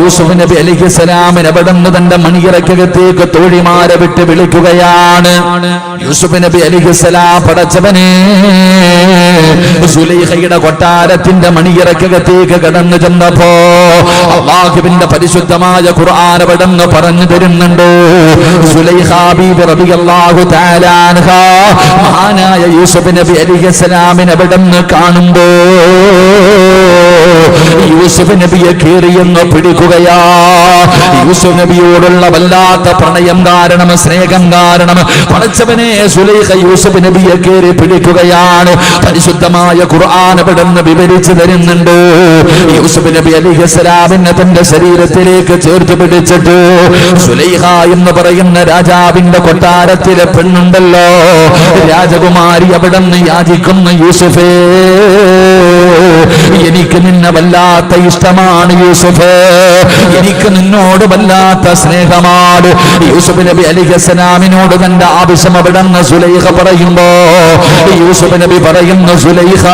യൂസുഫ് നബി അലൈഹിസ്സലാമിനെ അവിടുന്ന് തന്റെ മണിയറക്കകത്തേക്ക് തോഴിമാരെ വിട്ട് വിളിക്കുകയാണ്. യൂസുഫ് നബി അലൈഹിസ്സലാം പടച്ചവനെ സുലൈഖയുടെ കൊട്ടാരത്തിന്റെ മണിയറക്കകത്തേക്ക് കടന്നു ചെന്നപ്പോ അല്ലാഹുവിന്റെ പരിശുദ്ധമായ ഖുർആൻ അവിടുന്ന് പറഞ്ഞു തരുന്നുണ്ട്. സുലൈഖ ബീവി റളിയല്ലാഹു തആല അൻഹ മഹാനായ യൂസുഫ് നബി അലൈഹിസ്സലാമിനെ അവിടുന്ന് കാണുമ്പോ യൂസുഫ് നബിയെ കീറിയെന്ന് പിടിക്കുകയാ. യൂസുഫ് നബിയോടുള്ള വല്ലാത്ത പ്രണയം കാരണം, സ്നേഹം കാരണം പടച്ചവനെ സുലൈഖ യൂസുഫ് നബിയെ കീറി പിടിക്കുകയാണ്. പരിശുദ്ധമായ ഖുർആൻ അവിടുന്ന് വിവരിച്ചു തരുന്നുണ്ട്. യൂസുഫ് നബി അലൈഹിസ്സലാമിനെ തന്റെ ശരീരത്തിലേക്ക് ചേർത്ത് പിടിച്ചിട്ട് സുലൈഖ എന്ന് പറയുന്ന രാജാവിന്റെ കൊട്ടാരത്തിലെ പെണ്ണുണ്ടല്ലോ, രാജകുമാരി അവിടുന്ന് യാചിക്കുന്ന യൂസുഫേ, എനിക്ക് നിന്നെ വല്ലാത്ത ഇഷ്ടമാണ് യൂസുഫ്, എനിക്ക് നിന്നോട് വല്ലാത്ത സ്നേഹമാണ്. യൂസുഫ് നബി അലൈഹിസ്സലാമിനോട് തന്റെ ആവശ്യം അവിടുന്ന് സുലൈഖ പറയുമ്പോ യൂസുഫ് നബി പറയുന്നു, സുലൈഖ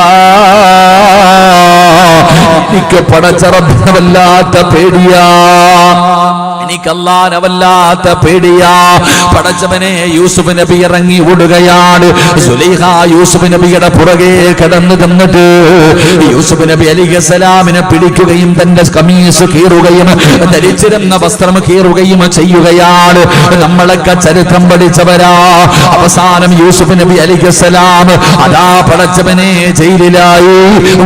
എനിക്ക് പടച്ച റബ്ബിനെ വല്ലാത്ത പേടിയാ, എനിക്ക് അല്ലാഹുവിനെ വല്ലാത്ത പേടിയാ. പടച്ചവനെ യൂസുഫ് നബി ഇറങ്ങി ഓടുകയാണ്. സുലൈഖ യൂസുഫ് നബിയുടെ പുറകെ കടന്നു തന്നിട്ട് യൂസുഫ് നബി അലൈഹിസ്സലാമിനെ പിടിക്കുകയും തന്റെ കമീസ് കീറുകയും ധരിച്ചിരുന്ന വസ്ത്രം കീറുകയും ചെയ്യുകയാണ്. നമ്മളൊക്കെ ചരിത്രം പഠിച്ചവരാ. അവസാനം യൂസുഫ് നബി അലൈഹിസ്സലാം അതാ പടച്ചവനെ ജയിലിലായി.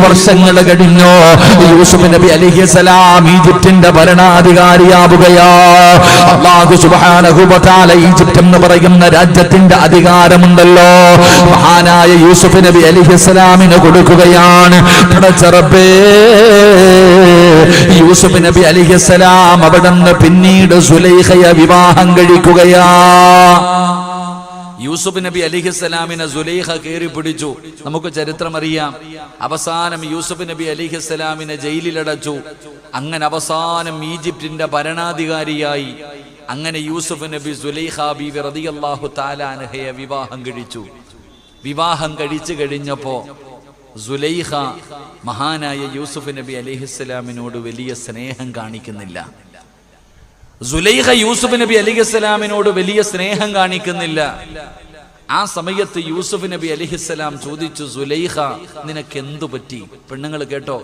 വർഷങ്ങൾ കഴിഞ്ഞു. യൂസുഫ് നബി അലൈഹിസ്സലാം ഈജിപ്തിന്റെ ഭരണാധികാരിയാവുകയാ. അല്ലാഹു സുബ്ഹാനഹു വ തആല ഈജിപ്ത് എന്ന് പറയുന്ന രാജ്യത്തിന്റെ അധികാരമുണ്ടല്ലോ മഹാനായ യൂസുഫ് നബി അലൈഹിസ്സലാമിന് കൊടുക്കുകയാണ്. പടച്ച റബ്ബേ, യൂസുഫ് നബി അലൈഹിസ്സലാം അവിടുന്ന് പിന്നീട് സുലൈഖയെ വിവാഹം കഴിക്കുകയാ. യൂസുഫ് നബി അലൈഹിസ്സലാമിനെ സുലൈഖ കയറി പിടിച്ചു. നമുക്ക് ചരിത്രം അറിയാം. അവസാനം യൂസുഫ് നബി അലൈഹിസ്സലാമിനെ ജയിലിലടച്ചു. അങ്ങനെ അവസാനം ഈജിപ്തിന്റെ ഭരണാധികാരിയായി. അങ്ങനെ യൂസുഫ് നബി സുലൈഖ ബീവി റളിയല്ലാഹു തആല അൻഹയെ വിവാഹം കഴിച്ചു. വിവാഹം കഴിച്ചു കഴിഞ്ഞപ്പോ സുലൈഖ മഹാനായ യൂസുഫ് നബി അലൈഹിസ്സലാമിനോട് വലിയ സ്നേഹം കാണിക്കുന്നില്ല. സുലൈഖ യൂസുഫ് നബി അലൈഹിസ്സലാമിനോട് വലിയ സ്നേഹം കാണിക്കുന്നില്ല. ആ സമയത്ത് യൂസുഫ് നബി അലൈഹിസ്സലാം ചോദിച്ചു, സുലൈഖ നിനക്ക് എന്തു പറ്റി? പെണ്ണുങ്ങൾ കേട്ടോ.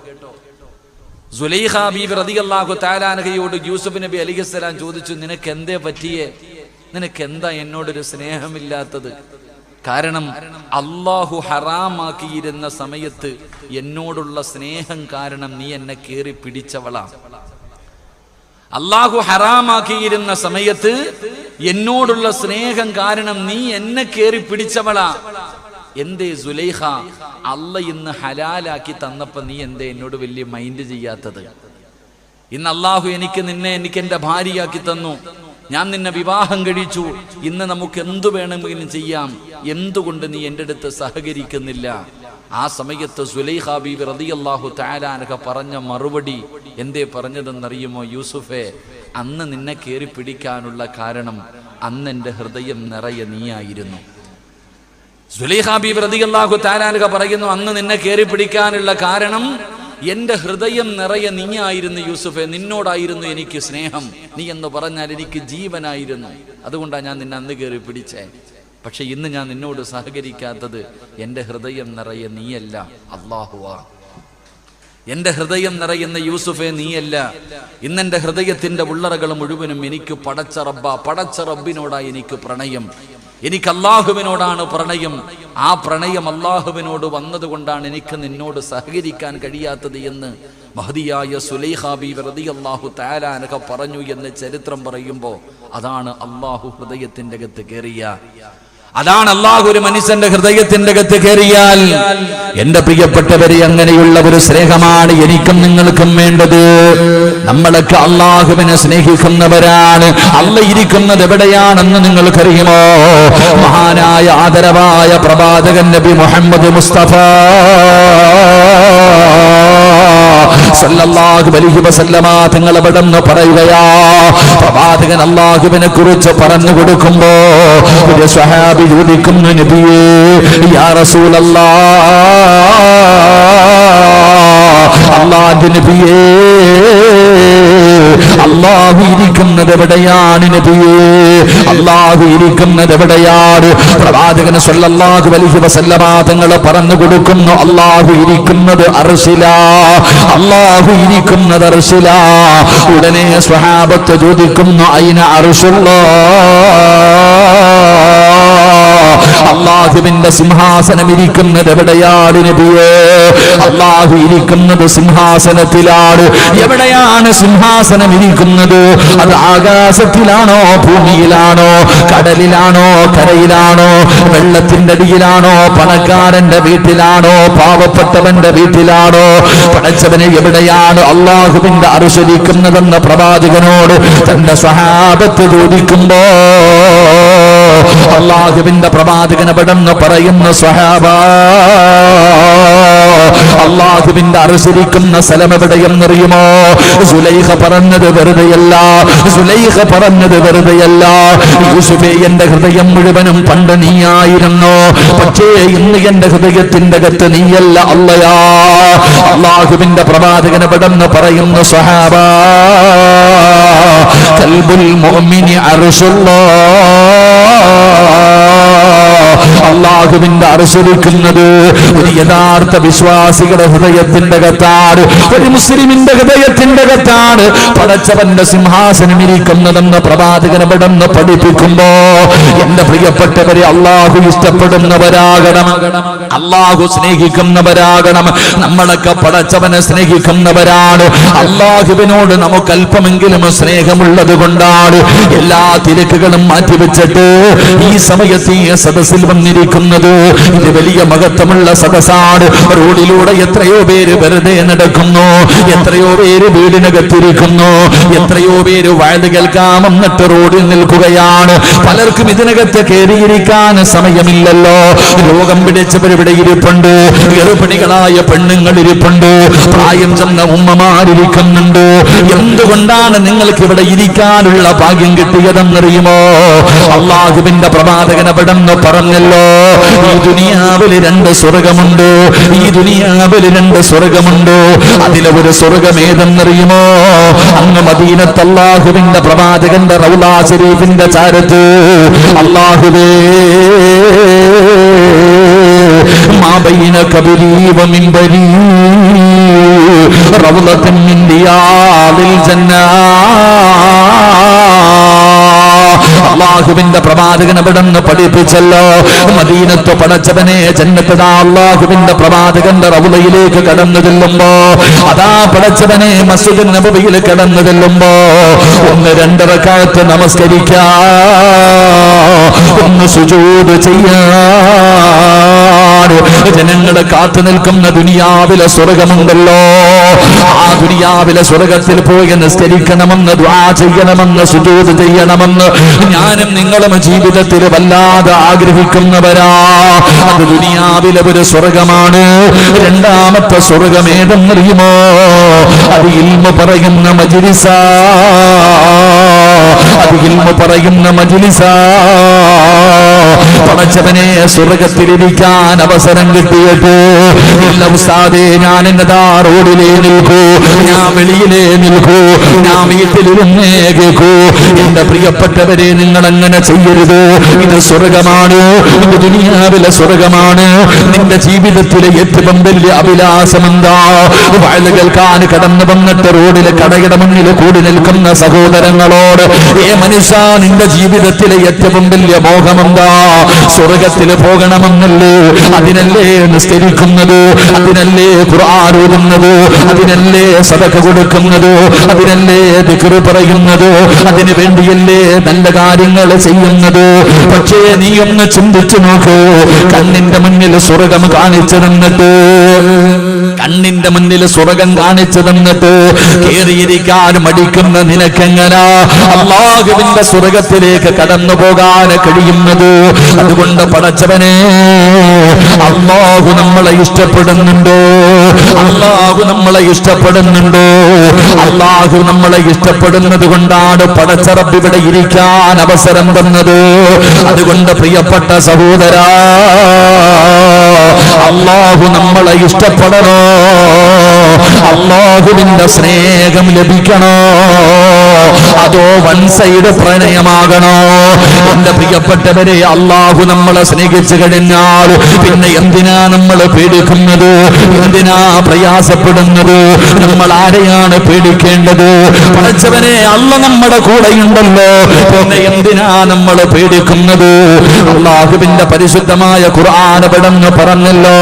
സുലൈഖ ബീവി റളിയല്ലാഹു തആല അൻഹയോട് യൂസുഫ് നബി അലൈഹിസ്സലാം ചോദിച്ചു, നിനക്ക് എന്തേ പറ്റിയേ? നിനക്ക് എന്താ എന്നോടൊരു സ്നേഹമില്ലാത്തത്? കാരണം അല്ലാഹു ഹറാമാക്കിയിരുന്ന സമയത്ത് എന്നോടുള്ള സ്നേഹം കാരണം നീ എന്നെ കേറി പിടിച്ചവളാ. അല്ലാഹു ഹറാമാക്കിയിരുന്ന സമയത്ത് എന്നോടുള്ള സ്നേഹം കാരണം നീ എന്നെ കേറി പിടിച്ചവളാ. എന്തേ സുലൈഖ, അല്ല ഇന്ന് ഹലാലാക്കി തന്നപ്പോ നീ എന്തേ എന്നോട് വലിയ മൈൻഡ് ചെയ്യാത്തത്? ഇന്ന് അല്ലാഹു എനിക്ക് എന്റെ ഭാര്യയാക്കി തന്നു, ഞാൻ നിന്നെ വിവാഹം കഴിച്ചു, ഇന്ന് നമുക്ക് എന്തു വേണമെങ്കിലും ചെയ്യാം, എന്തുകൊണ്ട് നീ എൻ്റെ അടുത്ത് സഹകരിക്കുന്നില്ല? ആ സമയത്ത് സുലൈഖ ബീവി റളിയല്ലാഹു തആല അൻഹ പറഞ്ഞ മറുപടി എന്തേ പറഞ്ഞതെന്നറിയുമോ? യൂസുഫേ, അന്ന് നിന്നെ കയറി പിടിക്കാനുള്ള കാരണം അന്ന് എൻ്റെ ഹൃദയം നിറയെ നീയായിരുന്നു. സുലൈഖ ബീവി റളിയല്ലാഹു തആല അൻഹ പറയുന്നു, അന്ന് നിന്നെ കയറി പിടിക്കാനുള്ള കാരണം എന്റെ ഹൃദയം നിറയെ നീയായിരുന്നു യൂസുഫെ, നിന്നോടായിരുന്നു എനിക്ക് സ്നേഹം. നീ എന്ന് പറഞ്ഞാൽ എനിക്ക് ജീവനായിരുന്നു. അതുകൊണ്ടാണ് ഞാൻ നിന്നെ അന്ന് കയറി പിടിച്ചേ. പക്ഷെ ഇന്ന് ഞാൻ നിന്നോട് സഹകരിക്കാത്തത് എൻ്റെ ഹൃദയം നിറയെ നീയല്ല, അല്ലാഹുവാ. എൻ്റെ ഹൃദയം നിറയുന്ന യൂസുഫെ നീയല്ല. ഇന്നെൻ്റെ ഹൃദയത്തിൻ്റെ ഉള്ളറകൾ മുഴുവനും എനിക്ക് പടച്ച റബ്ബിനോടായി എനിക്ക് പ്രണയം, എനിക്ക് അല്ലാഹുവിനോടാണ് പ്രണയം. ആ പ്രണയം അല്ലാഹുവിനോട് വന്നതുകൊണ്ടാണ് എനിക്ക് നിന്നോട് സഹകരിക്കാൻ കഴിയാത്തത് എന്ന് മഹദിയായ സുലൈഖ ബീവി റളിയല്ലാഹു തആല അൻഹ പറഞ്ഞു എന്ന് ചരിത്രം പറയുമ്പോൾ അതാണ് അല്ലാഹു ഹൃദയത്തിൻ്റെ അകത്ത് കയറിയ, അതാണ് അല്ലാഹു ഒരു മനുഷ്യന്റെ ഹൃദയത്തിന്റെ അകത്ത് കയറിയാൽ. എന്റെ പ്രിയപ്പെട്ടവരെ, അങ്ങനെയുള്ള ഒരു സ്നേഹമാണ് എനിക്കും നിങ്ങൾക്കും വേണ്ടത്. നമ്മളൊക്കെ അല്ലാഹുവിനെ സ്നേഹിക്കുന്നവരാണ്. അല്ല ഇരിക്കുന്നത് എവിടെയാണെന്ന് നിങ്ങൾക്കറിയുമോ? മഹാനായ ആദരവായ പ്രവാചകൻ നബി മുഹമ്മദ് മുസ്തഫ സല്ലല്ലാഹു അലൈഹി വസല്ലമ തങ്ങൾ അവിടുന്ന് പറയുകയാ, പ്രവാചകൻ അല്ലാഹുവിനെ കുറിച്ച് പറഞ്ഞു കൊടുക്കുമ്പോ ഒരു സ്വഹാബി ചോദിക്കുന്നു, നബിയേ യാ റസൂലല്ലാഹ്, അല്ലാഹുവിന്റെ നബിയേ അല്ലാഹു ഇരിക്കുന്നത് എവിടെയാണ് നബിയേ? അല്ലാഹു ഇരിക്കുന്നത് എവിടെയാണ്? പ്രവാചകൻ സ്വല്ലല്ലാഹു അലൈഹി വസല്ലമ തങ്ങൾ പറഞ്ഞു കൊടുക്കുന്നു, അല്ലാഹു ഇരിക്കുന്നത് അർശിലാ, അല്ലാഹു ഇരിക്കുന്നത് അർശിലാ. ഉടനെ സ്വഹാബത്ത് ചോദിക്കുന്നു, അയിന അല്ലാഹുവിന്റെ സിംഹാസനം ഇരിക്കുന്നത് എവിടെയാണ് നബിയേ? അല്ലാഹു ഇരിക്കുന്നത് സിംഹാസനത്തിലാണ്. എവിടെയാണ് സിംഹാസനം ഇരിക്കുന്നത്? അത് ആകാശത്തിലാണോ, ഭൂമിയിലാണോ, കടലിലാണോ, കരയിലാണോ, വെള്ളത്തിന്റെ അടിയിലാണോ, പണക്കാരന്റെ വീട്ടിലാണോ, പാവപ്പെട്ടവന്റെ വീട്ടിലാണോ? പടച്ചവനെ എവിടെയാണ് അല്ലാഹുവിന്റെ അർശ് ഇരിക്കുന്നതെന്ന് പ്രവാചകനോട് തന്റെ സ്വഹാബത്ത് ചോദിക്കുമ്പോ അല്ലാഹുവിന്റെ പ്രവാചകൻ എവിടെന്ന് പറയുന്ന സ്വഹാബ, അല്ലാഹുവിന്റെ അർശിരിക്കുന്ന സ്ഥലം എവിടെയെന്നറിയുമോ? സുലൈഖ പറഞ്ഞത് വെറുതെയല്ല, സുലൈഖ പറഞ്ഞത് വെറുതെയല്ല. യൂസുഫേ, എന്റെ ഹൃദയം മുഴുവനും പണ്ട് നീയായിരുന്നു, പക്ഷേ ഇന്ന് എന്റെ ഹൃദയത്തിന്റെ അകത്ത് നീയല്ല അല്ലയാ. അല്ലാഹുവിന്റെ പ്രവാചകൻ എവിടെന്ന് പറയുന്ന സ്വഹാബ, ഖൽബുൽ മുഅ്മിനി അർശുല്ലാഹ്, അല്ലാഹുവിന്റെ അർശിരിക്കുന്നത് ഒരു യഥാർത്ഥ വിശ്വാസികളുടെ ഹൃദയത്തിന്റെ അകത്താണ്, ഒരു മുസ്ലിമിന്റെ ഹൃദയത്തിന്റെ അകത്താണ് പടച്ചവന്റെ സിംഹാസനം ഇരിക്കുന്നതെന്ന് പ്രവാചകൻ എവിടെന്ന് പഠിപ്പിക്കുമ്പോ, എന്റെ പ്രിയപ്പെട്ടവരെ, അല്ലാഹു ഇഷ്ടപ്പെടുന്നവരാകണം, അല്ലാഹു സ്നേഹിക്കുന്നവരാകണം. നമ്മളൊക്കെ പടച്ചവനെ സ്നേഹിക്കുന്നവരാണ്. അല്ലാഹുവിനോട് നമുക്ക് അല്പമെങ്കിലും സ്നേഹമുള്ളത് കൊണ്ടാണ് എല്ലാ തിരക്കുകളും മാറ്റിവെച്ചിട്ട് ഈ സമയത്ത് ഈ സദസ്സിൽ വന്നിരിക്കുന്നത്. ഇത് വലിയ മഹത്വമുള്ള സദസ്സാണ്. റോഡിലൂടെ എത്രയോ പേര് വെറുതെ നടക്കുന്നു, എത്രയോ പേര് വീടിനകത്തിരിക്കുന്നു, എത്രയോ പേര് വയത് കേൾക്കാൻ വന്നിട്ട് റോഡിൽ നിൽക്കുകയാണ്. പലർക്കും ഇതിനകത്ത് കയറിയിരിക്കാൻ സമയമില്ലല്ലോ. രോഗം പിടിച്ചവരിവിടെ ഇരിപ്പുണ്ട്, ഗർഭിണികളായ പെണ്ണുങ്ങൾ ഇരിപ്പുണ്ട്, പ്രായം ചെന്ന ഉമ്മമാരിരിക്കുന്നുണ്ട്. എന്തുകൊണ്ടാണ് നിങ്ങൾക്ക് ഇവിടെ ഇരിക്കാനുള്ള ഭാഗ്യം കിട്ടിയതെന്നറിയുമോ? അല്ലാഹുവിന്റെ പ്രവാചകൻ എവിടെന്ന് പറഞ്ഞല്ലോ, ഈ ദുനിയാവിൽ രണ്ട് സ്വർഗമുണ്ട്, ഈ ദുനിയാവിൽ രണ്ട് സ്വർഗമുണ്ട്. അതിലെ ഒരു സ്വർഗം ഏതെന്നറിയുമോ? അങ്ങ് മദീനത്ത് അല്ലാഹുവിന്റെ പ്രവാചകന്റെ റൗളാ ശരീഫിന്റെ ചാരത്ത് അല്ലാഹുവേ മാ ബൈന ഖബരി വ മിൻബരി റൗളത്തുൻ മിൻ റിയാദിൽ ജന്നാ. അല്ലാഹുവിന്റെ പ്രവാചകൻ എവിടെന്ന് പഠിപ്പിച്ചല്ലോ, മദീനത്ത് പടച്ചവനെ ജന്നത്ത് അല്ലാഹുവിന്റെ പ്രവാചകന്റെ റൗളയിലേക്ക് കടന്നു ചെല്ലുമ്പോ, അതാ പടച്ചവനെ മസ്ജിദുൻ നബവിയിൽ കടന്നു ചെല്ലുമ്പോ ഒന്ന് രണ്ട് റക്അത്ത് നമസ്കരിക്കാ, ഒന്ന് സുജൂദ് ചെയ്യാൻ ജനങ്ങളെ കാത്തു നിൽക്കുന്ന ദുനിയാവിലെ സ്വർഗമുണ്ടല്ലോ. ആ ദുനിയാവിലെ സ്വർഗത്തിൽ പോയി നിസ്കരിക്കണമെന്ന്, ദുആ ചെയ്യണമെന്ന്, സുജൂദ് ചെയ്യണമെന്ന് ഞാനും നിങ്ങളും ജീവിതത്തിൽ വല്ലാതെ ആഗ്രഹിക്കുന്നവരാ. അത് ദുനിയാവിലെ ഒരു സ്വർഗമാണ്. രണ്ടാമത്തെ സ്വർഗം ഏതെന്നറിയുമോ? അത് ഇൽമു പറയുന്ന മജ്ലിസാ, അത് ഇൽമു പറയുന്ന മജ്ലിസാ. പടച്ചവനെ സ്വർഗത്തിലിരിക്കാൻ അവസരം കിട്ടിയിട്ട് ഇല്ല ഉസ്താദേ, ഞാൻ എന്നതാ റോഡിലേ നിൽക്കൂ, ഞാൻ വെളിയിലേ നിൽക്കൂ, ഞാൻ വീട്ടിലിരുന്നേ കേൾക്കൂ. എന്റെ പ്രിയപ്പെട്ടവരെ, നിങ്ങൾ അങ്ങനെ ചെയ്യരുത്. ഇത് സ്വർഗമാണ്, ഇത് ദുനിയാവിലെ സ്വർഗമാണ്. നിന്റെ ജീവിതത്തിലെ ഏറ്റവും വലിയ അഭിലാഷം എന്താ? വയല് കേൾക്കാൻ കടന്നു വന്നിട്ട് റോഡിലെ കടയുടെ മുന്നിൽ കൂടി നിൽക്കുന്ന സഹോദരങ്ങളോട്, ഏ മനുഷ്യ, നിന്റെ ജീവിതത്തിലെ ഏറ്റവും വലിയ മോഹമെന്താ? സ്വർഗത്തിൽ പോകണമെന്നല്ലേ? അതിനല്ലേ നിസ്കരിക്കുന്നത്, അതിനല്ലേ ഖുർആൻ ഓതുന്നത്, അതിനല്ലേ സദഖ കൊടുക്കുന്നത്, അതിനല്ലേ ദിക്ർ പറയുന്നത്, അതിനു വേണ്ടിയല്ലേ നല്ല കാര്യങ്ങൾ ചെയ്യുന്നത്. പക്ഷേ നീ ഒന്ന് ചിന്തിച്ചു നോക്കൂ, കണ്ണിന്റെ മുന്നിൽ സ്വർഗം കാണിച്ചു തന്നിട്ട്, കണ്ണിന്റെ മുന്നിൽ സ്വർഗം കാണിച്ചു തന്നിട്ട് കേറിയിരിക്കാൻ മടിക്കുന്ന നിനക്കെങ്ങനാ അല്ലാഹുവിന്റെ സ്വർഗത്തിലേക്ക് കടന്നു പോകാൻ കഴിയുന്നത്? അതുകൊണ്ട് പടച്ചവനെ, അല്ലാഹു നമ്മളെ ഇഷ്ടപ്പെടുന്നുണ്ടോ? അല്ലാഹു നമ്മളെ ഇഷ്ടപ്പെടുന്നുണ്ടോ? അല്ലാഹു നമ്മളെ ഇഷ്ടപ്പെടുന്നത് കൊണ്ടാണ് പടച്ച റബ്ബ് ഇവിടെ ഇരിക്കാൻ അവസരം തന്നത്. അതുകൊണ്ട് പ്രിയപ്പെട്ട സഹോദരാ, അല്ലാഹു നമ്മളെ ഇഷ്ടപ്പെടണോ? അല്ലാഹുവിന്റെ സ്നേഹം ലഭിക്കണോ? അതോ വൺ സൈഡ് പ്രണയമാകണോ? എന്റെ പ്രിയപ്പെട്ടവരെ, അള്ളാഹു നമ്മളെ സ്നേഹിച്ചു കഴിഞ്ഞാൽ പിന്നെ എന്തിനാ നമ്മൾ പേടിക്കുന്നത്? എന്തിനാ പ്രയാസപ്പെടുന്നത്? നമ്മൾ ആരെയാണ് പേടിക്കേണ്ടത്? പഠിച്ചവനെ, അള്ള നമ്മുടെ കൂടെയുണ്ടല്ലോ, പിന്നെ എന്തിനാ നമ്മൾ പേടിക്കുന്നത്? അള്ളാഹുവിന്റെ പരിശുദ്ധമായ ഖുർആൻ പെടന്ന് പറഞ്ഞല്ലോ,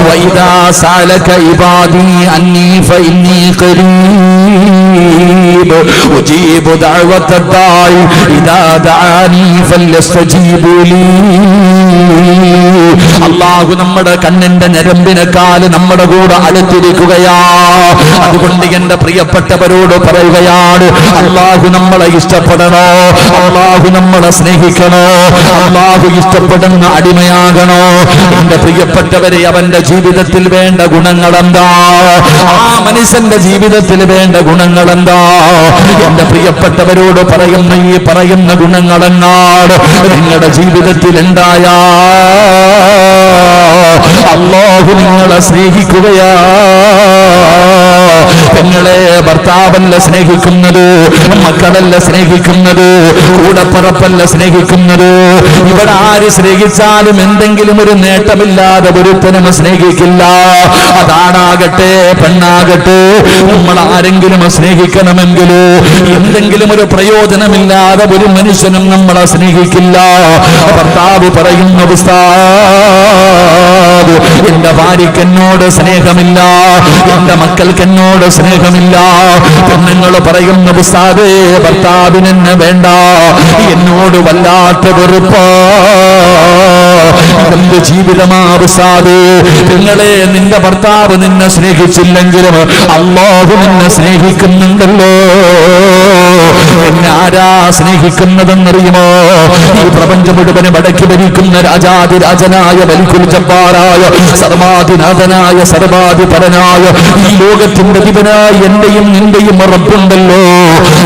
വൈദാ സാലക ഇബാദി അന്നീ ഫഇന്നീ ഖരീബ് ഉജീബു ദഅവത്തദ്ദാഇ ഇദാ ദഅാനി ഫല്യസ്തജീബു ലീ. അള്ളാഹു നമ്മുടെ കണ്ണിന്റെ ഞരമ്പിനെക്കാൾ നമ്മുടെ കൂടെ അടുത്തിരിക്കുകയാ. അതുകൊണ്ട് എന്റെ പ്രിയപ്പെട്ടവരോട് പറയുകയാണ്, അള്ളാഹു നമ്മളെ ഇഷ്ടപ്പെടണോ? അള്ളാഹു നമ്മളെ സ്നേഹിക്കണോ? അള്ളാഹു ഇഷ്ടപ്പെടുന്ന അടിമയാകണോ? എന്റെ പ്രിയപ്പെട്ടവരെ, അവന്റെ ജീവിതത്തിൽ വേണ്ട ഗുണങ്ങൾ എന്താ? ആ മനുഷ്യന്റെ ജീവിതത്തിൽ വേണ്ട ഗുണങ്ങൾ എന്താ? എന്റെ പ്രിയപ്പെട്ടവരോട് പറയുന്ന ഈ പറയുന്ന ഗുണങ്ങൾ എന്നാണ് നിങ്ങളുടെ ജീവിതത്തിൽ ഉണ്ടായാ അല്ലാഹു നിങ്ങളെ സ്നേഹിക്കുകയാ. പെങ്ങളെ, ഭർത്താവല്ല സ്നേഹിക്കുന്നത്, മക്കളല്ല സ്നേഹിക്കുന്നത്, കൂടപ്പറപ്പല്ല സ്നേഹിക്കുന്നത്. ഇവിടെ ആര് സ്നേഹിച്ചാലും എന്തെങ്കിലും ഒരു നേട്ടമില്ലാതെ ഒരുത്തനും സ്നേഹിക്കില്ല. അതാണാകട്ടെ പെണ്ണാകട്ടെ, നമ്മൾ ആരെങ്കിലും സ്നേഹിക്കണമെങ്കിൽ എന്തെങ്കിലും ഒരു പ്രയോജനമില്ലാതെ ഒരു മനുഷ്യനും നമ്മളെ സ്നേഹിക്കില്ല. ഭർത്താവ് പറയുന്ന ഉസ്താദ്, എന്റെ ഭാര്യയ്ക്ക് എന്നോട് സ്നേഹമില്ല, എന്റെ മക്കൾക്ക് എന്നോട് സ്നേഹമില്ല. പെണ്ണുങ്ങൾ പറയുന്ന ഉസ്താദേ, ഭർത്താവിന് എന്നെ വേണ്ട, എന്നോട് വല്ലാത്ത വെറുപ്പാ. എന്ത് ജീവിതമാ ഉസ്താദേ? നിങ്ങളെ, നിന്റെ ഭർത്താവ് നിന്നെ സ്നേഹിച്ചില്ലെങ്കിലും അല്ലാഹു നിന്നെ സ്നേഹിക്കുന്നുണ്ടല്ലോ. എന്നെ ആരാ സ്നേഹിക്കുന്നതെന്നറിയുമോ? ഈ പ്രപഞ്ചം മുഴുവനും അടക്കി ഭരിക്കുന്ന രാജാതിരാജനായ വലിക്കുൽ ജബ്ബാറായ സർവാധിനാഥനായ സർവാധിപരനായ ഈ ലോകത്തിന്റെ അധിപനായ എന്റെയും നിന്റെയും റബ്ബുണ്ടല്ലോ.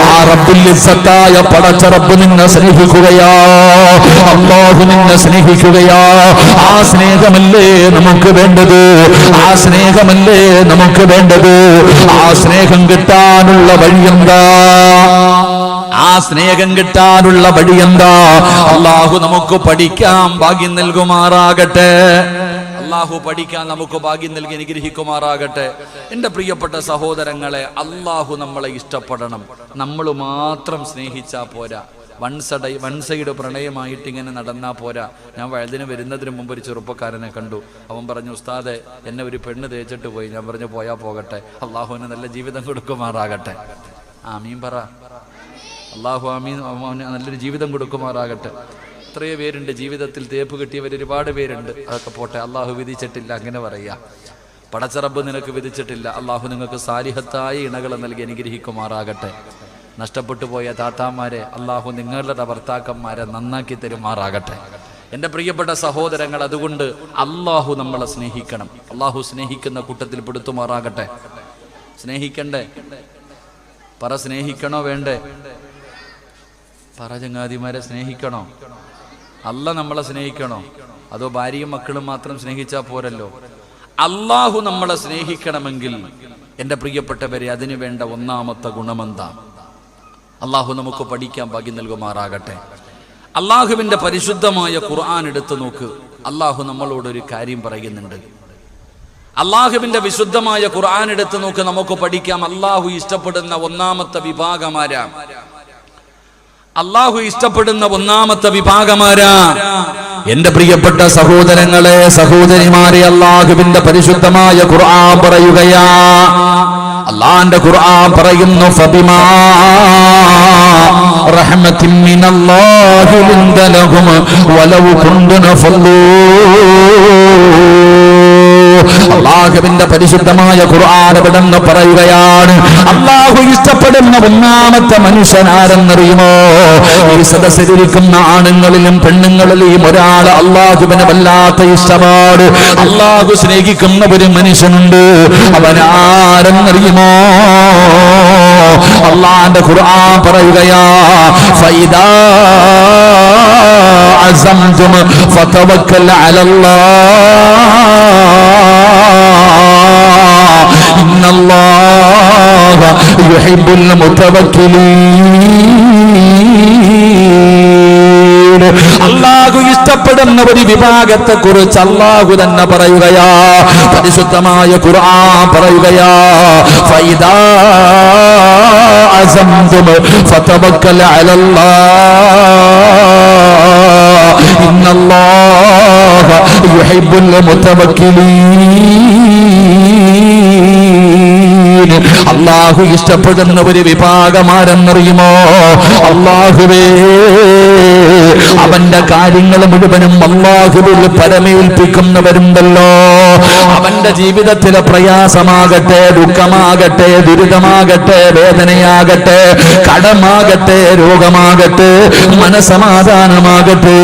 ആ റബ്ബുൽ ഇസ്സത്തായ പടച്ച റബ്ബ് നിന്നെ സ്നേഹിക്കുകയാ. അല്ലാഹു നിന്നെ സ്നേഹിക്കുകയാ. ആ സ്നേഹമല്ലേ നമുക്ക് വേണ്ടത്? ആ സ്നേഹമല്ലേ നമുക്ക് വേണ്ടത്? ആ സ്നേഹം കിട്ടാനുള്ള വഴിയെന്താ? ആ സ്നേഹം കിട്ടാനുള്ള വഴി എന്താ? അല്ലാഹു നമുക്ക് പഠിക്കാൻ ഭാഗ്യം നൽകുമാറാകട്ടെ. അല്ലാഹു പഠിക്കാൻ നമുക്ക് ഭാഗ്യം നൽകി അനുഗ്രഹിക്കുമാറാകട്ടെ. എൻ്റെ പ്രിയപ്പെട്ട സഹോദരങ്ങളെ, അല്ലാഹു നമ്മളെ ഇഷ്ടപ്പെടണം. നമ്മൾ മാത്രം സ്നേഹിച്ചാ പോരാ. വൺ സൈഡ് പ്രണയമായിട്ട് ഇങ്ങനെ നടന്നാ പോരാ. ഞാൻ വഴുതിന് വരുന്നതിന് മുമ്പ് ഒരു ചെറുപ്പക്കാരനെ കണ്ടു. അവൻ പറഞ്ഞു, ഉസ്താദെ, എന്നെ ഒരു പെണ്ണ് തേച്ചിട്ട് പോയി. ഞാൻ പറഞ്ഞു, പോയാ പോകട്ടെ, അല്ലാഹുവിന് നല്ല ജീവിതം കൊടുക്കുമാറാകട്ടെ. ആമീൻ പറ. അല്ലാഹു ആമീൻ, നല്ലൊരു ജീവിതം കൊടുക്കുമാറാകട്ടെ. എത്രയോ പേരുണ്ട് ജീവിതത്തിൽ തേപ്പ് കിട്ടിയവർ, ഒരുപാട് പേരുണ്ട്. അതൊക്കെ പോട്ടെ, അല്ലാഹു വിധിച്ചിട്ടില്ല, അങ്ങനെ പറയാ. പടച്ച റബ്ബ് നിനക്ക് വിധിച്ചിട്ടില്ല. അല്ലാഹു നിങ്ങൾക്ക് സാലിഹത്തായ ഇണകളെ നൽകി അനുഗ്രഹിക്കുമാറാകട്ടെ. നഷ്ടപ്പെട്ടു പോയ താത്താമാരെ അല്ലാഹു നിങ്ങളുടെ ഭർത്താക്കന്മാരെ നന്നാക്കി തരുമാറാകട്ടെ. എൻ്റെ പ്രിയപ്പെട്ട സഹോദരങ്ങൾ, അതുകൊണ്ട് അല്ലാഹു നമ്മളെ സ്നേഹിക്കണം. അല്ലാഹു സ്നേഹിക്കുന്ന കൂട്ടത്തിൽ പെടുത്തുമാറാകട്ടെ. സ്നേഹിക്കണ്ടേ? പറ, സ്നേഹിക്കണോ വേണ്ടേ? പറ ചങ്ങാതിമാരെ, സ്നേഹിക്കണോ? അല്ല നമ്മളെ സ്നേഹിക്കണോ? അതോ ഭാര്യയും മക്കളും മാത്രം സ്നേഹിച്ചാൽ പോരല്ലോ? അല്ലാഹു നമ്മളെ സ്നേഹിക്കണമെങ്കിൽ എൻ്റെ പ്രിയപ്പെട്ടവരെ, അതിനു വേണ്ട ഒന്നാമത്തെ ഗുണമെന്താ? അല്ലാഹു നമുക്ക് പഠിക്കാൻ ഭാഗ്യം നൽകുമാറാകട്ടെ. അല്ലാഹുവിൻ്റെ പരിശുദ്ധമായ ഖുർആൻ എടുത്തു നോക്ക്. അല്ലാഹു നമ്മളോടൊരു കാര്യം പറയുന്നുണ്ട്. അല്ലാഹുവിൻ്റെ വിശുദ്ധമായ ഖുർആൻ എടുത്തു നോക്ക്, നമുക്ക് പഠിക്കാം. അല്ലാഹു ഇഷ്ടപ്പെടുന്ന ഒന്നാമത്തെ വിഭാഗമാരാ? അല്ലാഹു ഇഷ്ടപ്പെടുന്ന ഒന്നാമത്തെ വിഭാഗമാരാ? എന്റെ പ്രിയപ്പെട്ട സഹോദരങ്ങളെ, സഹോദരിമാരെ, അല്ലാഹുവിന്റെ പരിശുദ്ധമായ ഖുർആൻ പറയുകയാ. അല്ലാഹുവിന്റെ ഖുർആൻ പറയുന്നു, ഫബിമാ റഹ്മത്തിൻ മിനല്ലാഹി ലിന്ത ലഹും വലൗ കുന്തുന ഫല്ലൂ. അല്ലാഹുവിന്റെ പരിശുദ്ധമായ ഖുർആൻ എവിടെന്ന് പറയുകയാണ്, അല്ലാഹു ഇഷ്ടപ്പെടുന്ന ഒന്നാമത്തെ മനുഷ്യനാരെന്നറിയുമോ? ഈ സദസ്സിലിരിക്കുന്ന ആണുങ്ങളിലും പെണ്ണുങ്ങളിലും ഒരാൾ അല്ലാഹുവിനെ വല്ലാത്ത ഇഷ്ടമാണ്. അല്ലാഹു സ്നേഹിക്കുന്ന ഒരു മനുഷ്യനുണ്ട്. അവനാരെന്നറിയുമോ? അല്ലാഹുവിന്റെ ഖുർആൻ പറയുകയാ, ഫൈദാ അസംതും ഫതവക്കൽ അലല്ലാഹ് ഇന്നല്ലാഹ യുഹിബ്ബുൽ മുതവക്കിലീൻ. അല്ലാഹു ഇഷ്ടപ്പെടുന്ന ഒരു വിഭാഗത്തെ കുറിച്ച് അല്ലാഹു തന്നെ പറയുകയാ. പരിശുദ്ധമായ ഖുർആൻ പറയുകയാ, ഫൈദാ അസംതും ഫതവക്കൽ അലല്ലാഹ് ഇന്നല്ലാഹ യുഹിബ്ബുൽ മുതവക്കിലീൻ. അല്ലാഹു ഇഷ്ടപ്പെടുന്ന ഒരു വിഭാഗമാരെന്നറിയുമോ? അല്ലാഹുവേ, അവന്റെ കാര്യങ്ങൾ മുഴുവനും അല്ലാഹുവിൽ പരമേൽപ്പിക്കുന്നവരുണ്ടല്ലോ. അവന്റെ ജീവിതത്തിലെ പ്രയാസമാകട്ടെ, ദുഃഖമാകട്ടെ, ദുരിതമാകട്ടെ, വേദനയാകട്ടെ, കടമാകട്ടെ, രോഗമാകട്ടെ, മനസമാധാനമാകട്ടെ,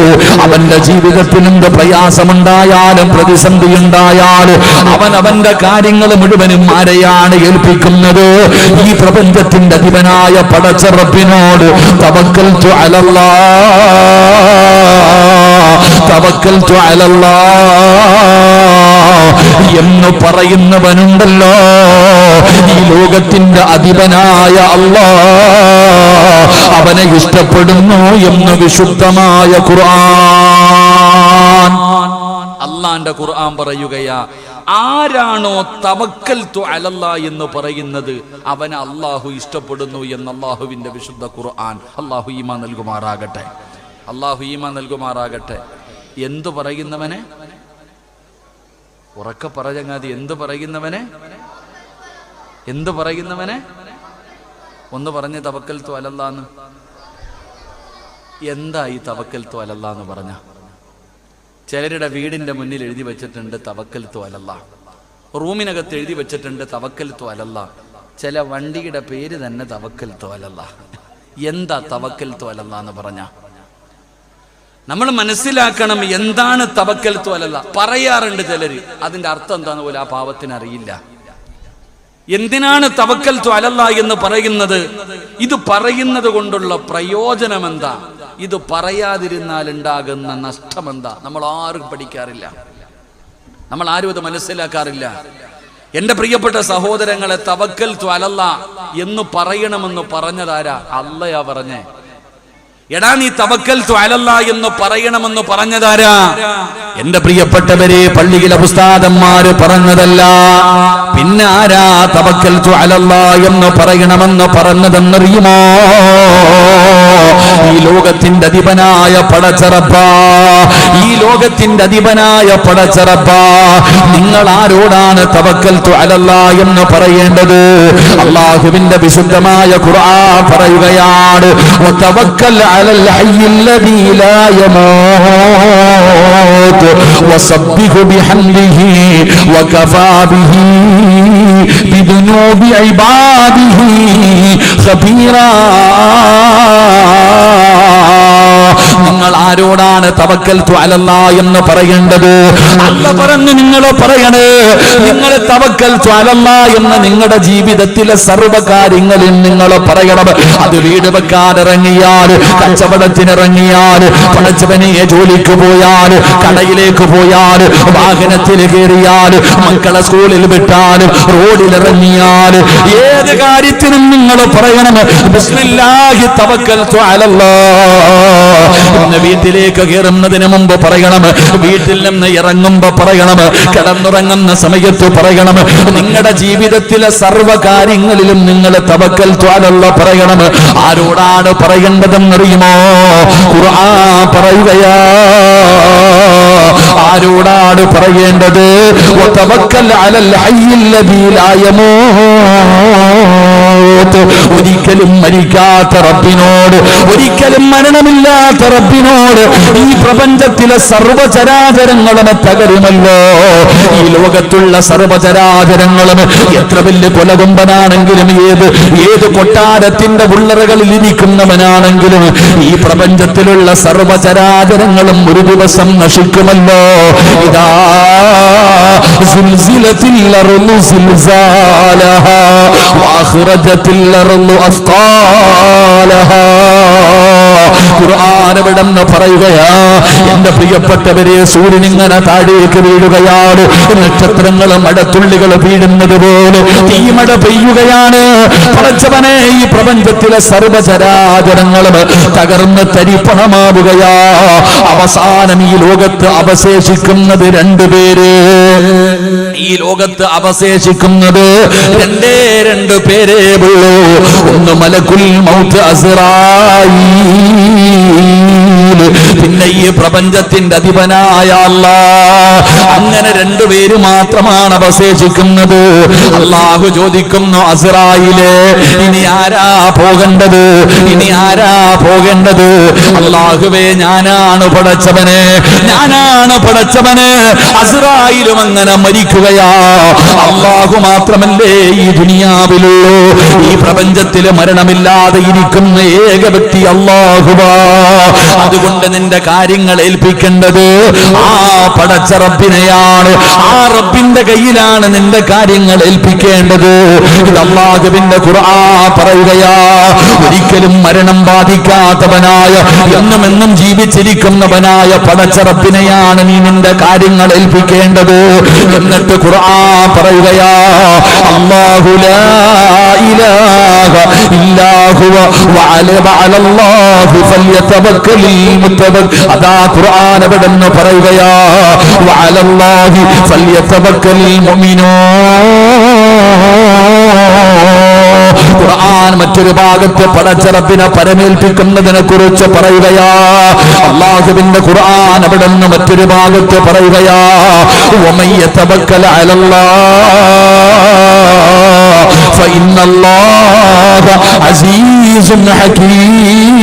അവന്റെ ജീവിതത്തിൽ എന്ത് പ്രയാസമുണ്ടായാലും പ്രതിസന്ധി ഉണ്ടായാലും അവന്റെ കാര്യങ്ങൾ മുഴുവനും ആരെയാണ് ഏൽപ്പിക്കുന്നത്? ഈ പ്രപഞ്ചത്തിന്റെ അധിപനായ പടച്ച റബ്ബിനോട്. തവക്കൽതു അലല്ലാഹ് എന്ന് പറയുന്നവനുണ്ടല്ലോ. ഈ ലോകത്തിന്റെ അധിപനായ അല്ലാഹ് അവനെ ഇഷ്ടപ്പെടുന്നു എന്ന് വിശുദ്ധമായ ഖുർആൻ. അള്ളാന്റെ ഖുർആൻ പറയുകയാ, ആരാണോ തവക്കൽതു അലല്ലാഹ് എന്ന് പറയുന്നത് അവനെ അള്ളാഹു ഇഷ്ടപ്പെടുന്നു എന്ന് അള്ളാഹുവിന്റെ വിശുദ്ധ ഖുർആൻ. അള്ളാഹു ഈമാൻ നൽകുമാറാകട്ടെ, അള്ളാഹു ഈമാൻ നൽകുമാറാകട്ടെ. എന്തു പറയുന്നവനെ? ഉറക്കെ പറഞ്ഞങ്ങാതി. എന്തു പറയുന്നവനെ? എന്തു പറയുന്നവനെ? ഒന്ന് പറഞ്ഞ് തവക്കൽതു അലല്ലാഹ്. എന്താ ഈ തവക്കൽതു അലല്ലാഹ് എന്ന് പറഞ്ഞ? ചിലരുടെ വീടിന്റെ മുന്നിൽ എഴുതി വെച്ചിട്ടുണ്ട് തവക്കൽതു അലല്ലാഹ്, റൂമിനകത്ത് എഴുതി വെച്ചിട്ടുണ്ട് തവക്കൽതു അലല്ലാഹ്, ചില വണ്ടിയുടെ പേര് തന്നെ തവക്കൽതു അലല്ലാഹ്. എന്താ തവക്കൽതു അലല്ലാഹ് എന്ന് പറഞ്ഞ? നമ്മൾ മനസ്സിലാക്കണം എന്താണ് തവക്കൽതു അലല്ലാഹ്. പറയാറുണ്ട് ചിലര്, അതിന്റെ അർത്ഥം എന്താന്ന് പോലും ആ പാവത്തിന് അറിയില്ല. എന്തിനാണ് തവക്കൽതു അലല്ലാഹ് എന്ന് പറയുന്നത്? ഇത് പറയുന്നത് കൊണ്ടുള്ള പ്രയോജനം എന്താ? ഇത് പറയാതിരുന്നാൽ ഉണ്ടാകുന്ന നഷ്ടമെന്താ? നമ്മൾ ആരും പഠിക്കാറില്ല, നമ്മൾ ആരും ഇത് മനസ്സിലാക്കാറില്ല. എന്റെ പ്രിയപ്പെട്ട സഹോദരങ്ങളെ, തവക്കൽതു അലല്ലാഹ് എന്ന് പറയണമെന്ന് പറഞ്ഞതാരാ? അള്ളയാ പറഞ്ഞേ. എടാ, നീ തവക്കൽതു അലല്ലാഹ് എന്ന് പറയണമെന്ന് പറഞ്ഞതാരാ? എന്റെ പ്രിയപ്പെട്ടവരെ, പള്ളിയിലെ ഉസ്താദന്മാര് പറഞ്ഞതല്ല. പിന്നെ ആരാ തവക്കൽതു അലല്ലാഹ് എന്ന് പറയണമെന്ന് പറഞ്ഞതെന്നറിയുമോ? ഈ ലോകത്തിന്റെ അധിപനായ പടച്ച റബ്ബാ, ഈ ലോകത്തിന്റെ അധിപനായ പടച്ച റബ്ബാ, നിങ്ങൾ ആരോടാണ് തവക്കൽതു അലല്ലാഹ് എന്ന് പറയേണ്ടത്? അല്ലാഹുവിന്റെ വിശുദ്ധമായ ഖുർആൻ പറയുകയാണ്, വതവക്കൽ അലൽ ഹയ്യില്ലദീ ലാ യമൂത് വസബ്ബിഹു ബിഹംദിഹി വകഫാ ബിഹി ബിദുനൂബി ഇബാദിഹി ഖബീറാ. നിങ്ങൾ ആരോടാണ് തവക്കൽതു അലല്ലാഹ് എന്ന് പറയേണ്ടത്? അല്ലാഹ് പറഞ്ഞു, നിങ്ങൾ പറയണേ, നിങ്ങൾ തവക്കൽതു അലല്ലാഹ് എന്ന് നിങ്ങളുടെ ജീവിതത്തിലെ സർവ്വകാര്യങ്ങളിൽ നിങ്ങൾ പറയണം. അത് വീട് വെക്കാനിറങ്ങിയാൽ, കച്ചവടത്തിനിറങ്ങിയാൽ, പടച്ചവനെ ജോലിക്ക് പോയാൽ, കടയിലേക്ക് പോയാൽ, വാഹനത്തിൽ കയറിയാൽ, മക്കളെ സ്കൂളിൽ വിട്ടാൽ, റോഡിലിറങ്ങിയാൽ, ഏത് കാര്യത്തിനും നിങ്ങൾ പറയണം, ബിസ്മില്ലാഹി തവക്കൽതു അലല്ലാഹ്. വീട്ടിലേക്ക് കയറുന്നതിന് മുമ്പ് പറയണം, വീട്ടിൽ നിന്ന് ഇറങ്ങുമ്പോ പറയണം, കിടന്നുറങ്ങുന്ന സമയത്ത് പറയണം. നിങ്ങളുടെ ജീവിതത്തിലെ സർവ്വ കാര്യങ്ങളിലും നിങ്ങൾ തവക്കൽതു അലല്ലാഹ് പറയണം. ആരോടാണ് പറയേണ്ടതെന്നറിയുമോ? ഖുർആൻ പറയുകയാ, ആരോടാണ് പറയേണ്ടത്? വതവക്കൽ അലൽ ഹയ്യില്ലദീ ലാ യമൂത്. ഒരിക്കലും മരിക്കാത്ത റബ്ബിനോട്, ഒരിക്കലും മരണമില്ലാത്ത റബ്ബിനോട്. ഈ പ്രപഞ്ചത്തിലെ സർവ്വചരാചരങ്ങളും തകരുമല്ലോ. ഈ ലോകത്തുള്ള സർവ്വചരാചരങ്ങളും എത്ര വലിയ കൊലകൊമ്പനാണെങ്കിലും, ഏത് കൊട്ടാരത്തിന്റെ ഉള്ളറകളിൽ ഇരിക്കുന്നവനാണെങ്കിലും, ഈ പ്രപഞ്ചത്തിലുള്ള സർവ്വചരാചരങ്ങളും ഒരു ദിവസം നശിക്കുമല്ലോ. ഇതാ സുൽസിലത്തിൽ അർളു സിൽസാലഹാ വഅഖ്റജത്തിൽ അർളു അസ്ഖാലഹാ ഖുർആൻ എവിടെന്ന് പറയുകയാ, എന്റെ പ്രിയപ്പെട്ടവരെ, സൂര്യൻ ഇങ്ങനെ താഴേക്ക് വീഴുകയാണ്, നക്ഷത്രങ്ങൾ മഴത്തുള്ളികൾ വീഴുന്നത് പോലെ തീമഴ പെയ്യുകയാണ്. പടച്ചവനെ, ഈ പ്രപഞ്ചത്തിലെ സർവചരാചരങ്ങളും തകർന്ന് തരിപ്പണമാവുകയാ. അവസാനം ഈ ലോകത്ത് അവശേഷിക്കുന്നത് രണ്ടുപേര്. ഈ ലോകത്ത് അവശേഷിക്കുന്നത് രണ്ട് പേരേ ഉള്ളൂ. ഒന്ന് മലക്കുൽ മൗത്ത് അസ്റായീൽ, പിന്നെ ഈ പ്രപഞ്ചത്തിന്റെ അധിപനായ അല്ലാഹ്. അങ്ങനെ രണ്ടുപേര് മാത്രമാണ് അവശേഷിക്കുന്നത്. അല്ലാഹു ചോദിക്കുന്നു, അസ്റായീലേ, ഇനി ആരാ പോകേണ്ടത്? ഇനി ആരാ പോകേണ്ടത്? അല്ലാഹുവേ, ഞാനാണ് പടച്ചവനെ, ഞാനാണ് പടച്ചവനെ. അസ്റായീലും അങ്ങനെ മരിക്കുകയാ. അല്ലാഹു മാത്രമല്ലേ ഈ ദുനിയാവിലുള്ളൂ. ഈ പ്രപഞ്ചത്തിൽ മരണമില്ലാതെ ഇരിക്കുന്ന ഏക വ്യക്തി അല്ലാഹുവാ. അതുകൊണ്ട് നിന്റെ കാര്യങ്ങൾ ഏൽപ്പിക്കേണ്ടത് ആ പടച്ച റബ്ബിനെയാണ്. ആ റബ്ബിന്റെ കയ്യിലാണ് നിന്റെ കാര്യങ്ങൾ ഏൽപ്പിക്കേണ്ടത്. ഇത് അല്ലാഹുവിന്റെ ഖുർആൻ പറയുകയാ. ഒരിക്കലും മരണം ബാധിക്കാത്തവനായ, എന്നും ജീവിച്ചിരിക്കുന്നവനായ പടച്ച റബ്ബിനെയാണ് നീ നിന്റെ കാര്യങ്ങൾ ഏൽപ്പിക്കേണ്ടത്. എന്നിട്ട് ഖുർആൻ പറയുകയാ, അല്ലാഹു ലാ ഇലാഹ ഇല്ലാ ഹുവ വഅലല്ലാഹി ഫൽയതവക്കലിൽ മുതവക്കൽ. അതാ ഖുർആൻ എവിടെന്ന് പറയുകയാ, വഅലല്ലാഹി ഫൽയതവക്കലിൽ മുഅ്മിനൂൻ. ഖുർആൻ മറ്റൊരു ഭാഗത്ത് പടച്ച റബ്ബിനെ പരമേൽപ്പിക്കുന്നതിനെ കുറിച്ച് പറയുകയാ. അല്ലാഹുവിന്റെ ഖുർആൻ അവിടെന്ന് മറ്റൊരു ഭാഗത്ത് പറയുകയാ, വമൻ യതവക്കൽ അലല്ലാഹ് ഫഇന്നല്ലാഹ അസീസുൻ ഹകീം.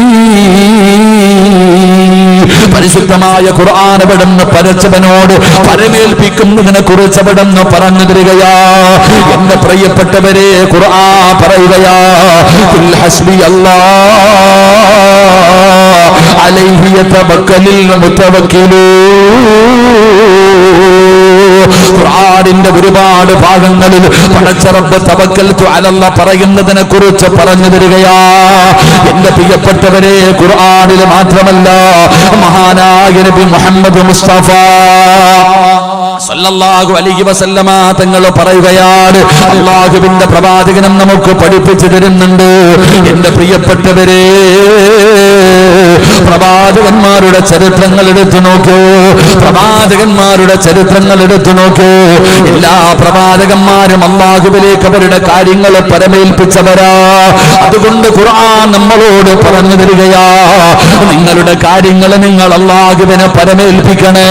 പരിശുദ്ധമായ ഖുർആൻ അവിടെന്ന് പടച്ചവനോട് പരമേൽപ്പിക്കുന്നതിനെ കുറിച്ച് അവിടെന്ന് പറഞ്ഞു തരികയാ. എന്റെ പ്രിയപ്പെട്ടവരെ, ഖുർആൻ പറയുകയാ, ഖുൽ ഹസ്ബി അല്ലാഹ് അലൈഹി യതവക്കലിൽ മുതവക്കിലൂൻ. ഖുർആനിന്റെ ഒരുപാട് ഭാഗങ്ങളിൽ പടച്ച റബ്ബ് തവക്കൽതു അലല്ലാഹ് പറയുന്നതിനെ കുറിച്ച് പറഞ്ഞു തരികയാ. എന്റെ പ്രിയപ്പെട്ടവരെ, ഖുർആനിൽ മാത്രമല്ല, മഹാനായ നബി മുഹമ്മദ് മുസ്തഫ സല്ലല്ലാഹു അലൈഹി വസല്ലമ തങ്ങൾ പറയുകയാണ്, അല്ലാഹുവിന്റെ പ്രവാചകനും നമുക്ക് പഠിപ്പിച്ചു തരുന്നുണ്ട്. എന്റെ പ്രിയപ്പെട്ടവരെ, പ്രവാചകന്മാരുടെ ചരിത്രങ്ങൾ എടുത്തു നോക്കൂ. പ്രവാചകന്മാരുടെ ചരിത്രങ്ങൾ എടുത്തു നോക്കൂ. എല്ലാ പ്രവാചകന്മാരും അല്ലാഹുവിലേക്ക് അവരുടെ കാര്യങ്ങൾ പരമേൽപ്പിച്ചവരാ. അതുകൊണ്ട് ഖുർആൻ നമ്മളോട് പറഞ്ഞു തരികയാ, നിങ്ങളുടെ കാര്യങ്ങൾ നിങ്ങൾ അല്ലാഹുവിനെ പരമേൽപ്പിക്കണേ.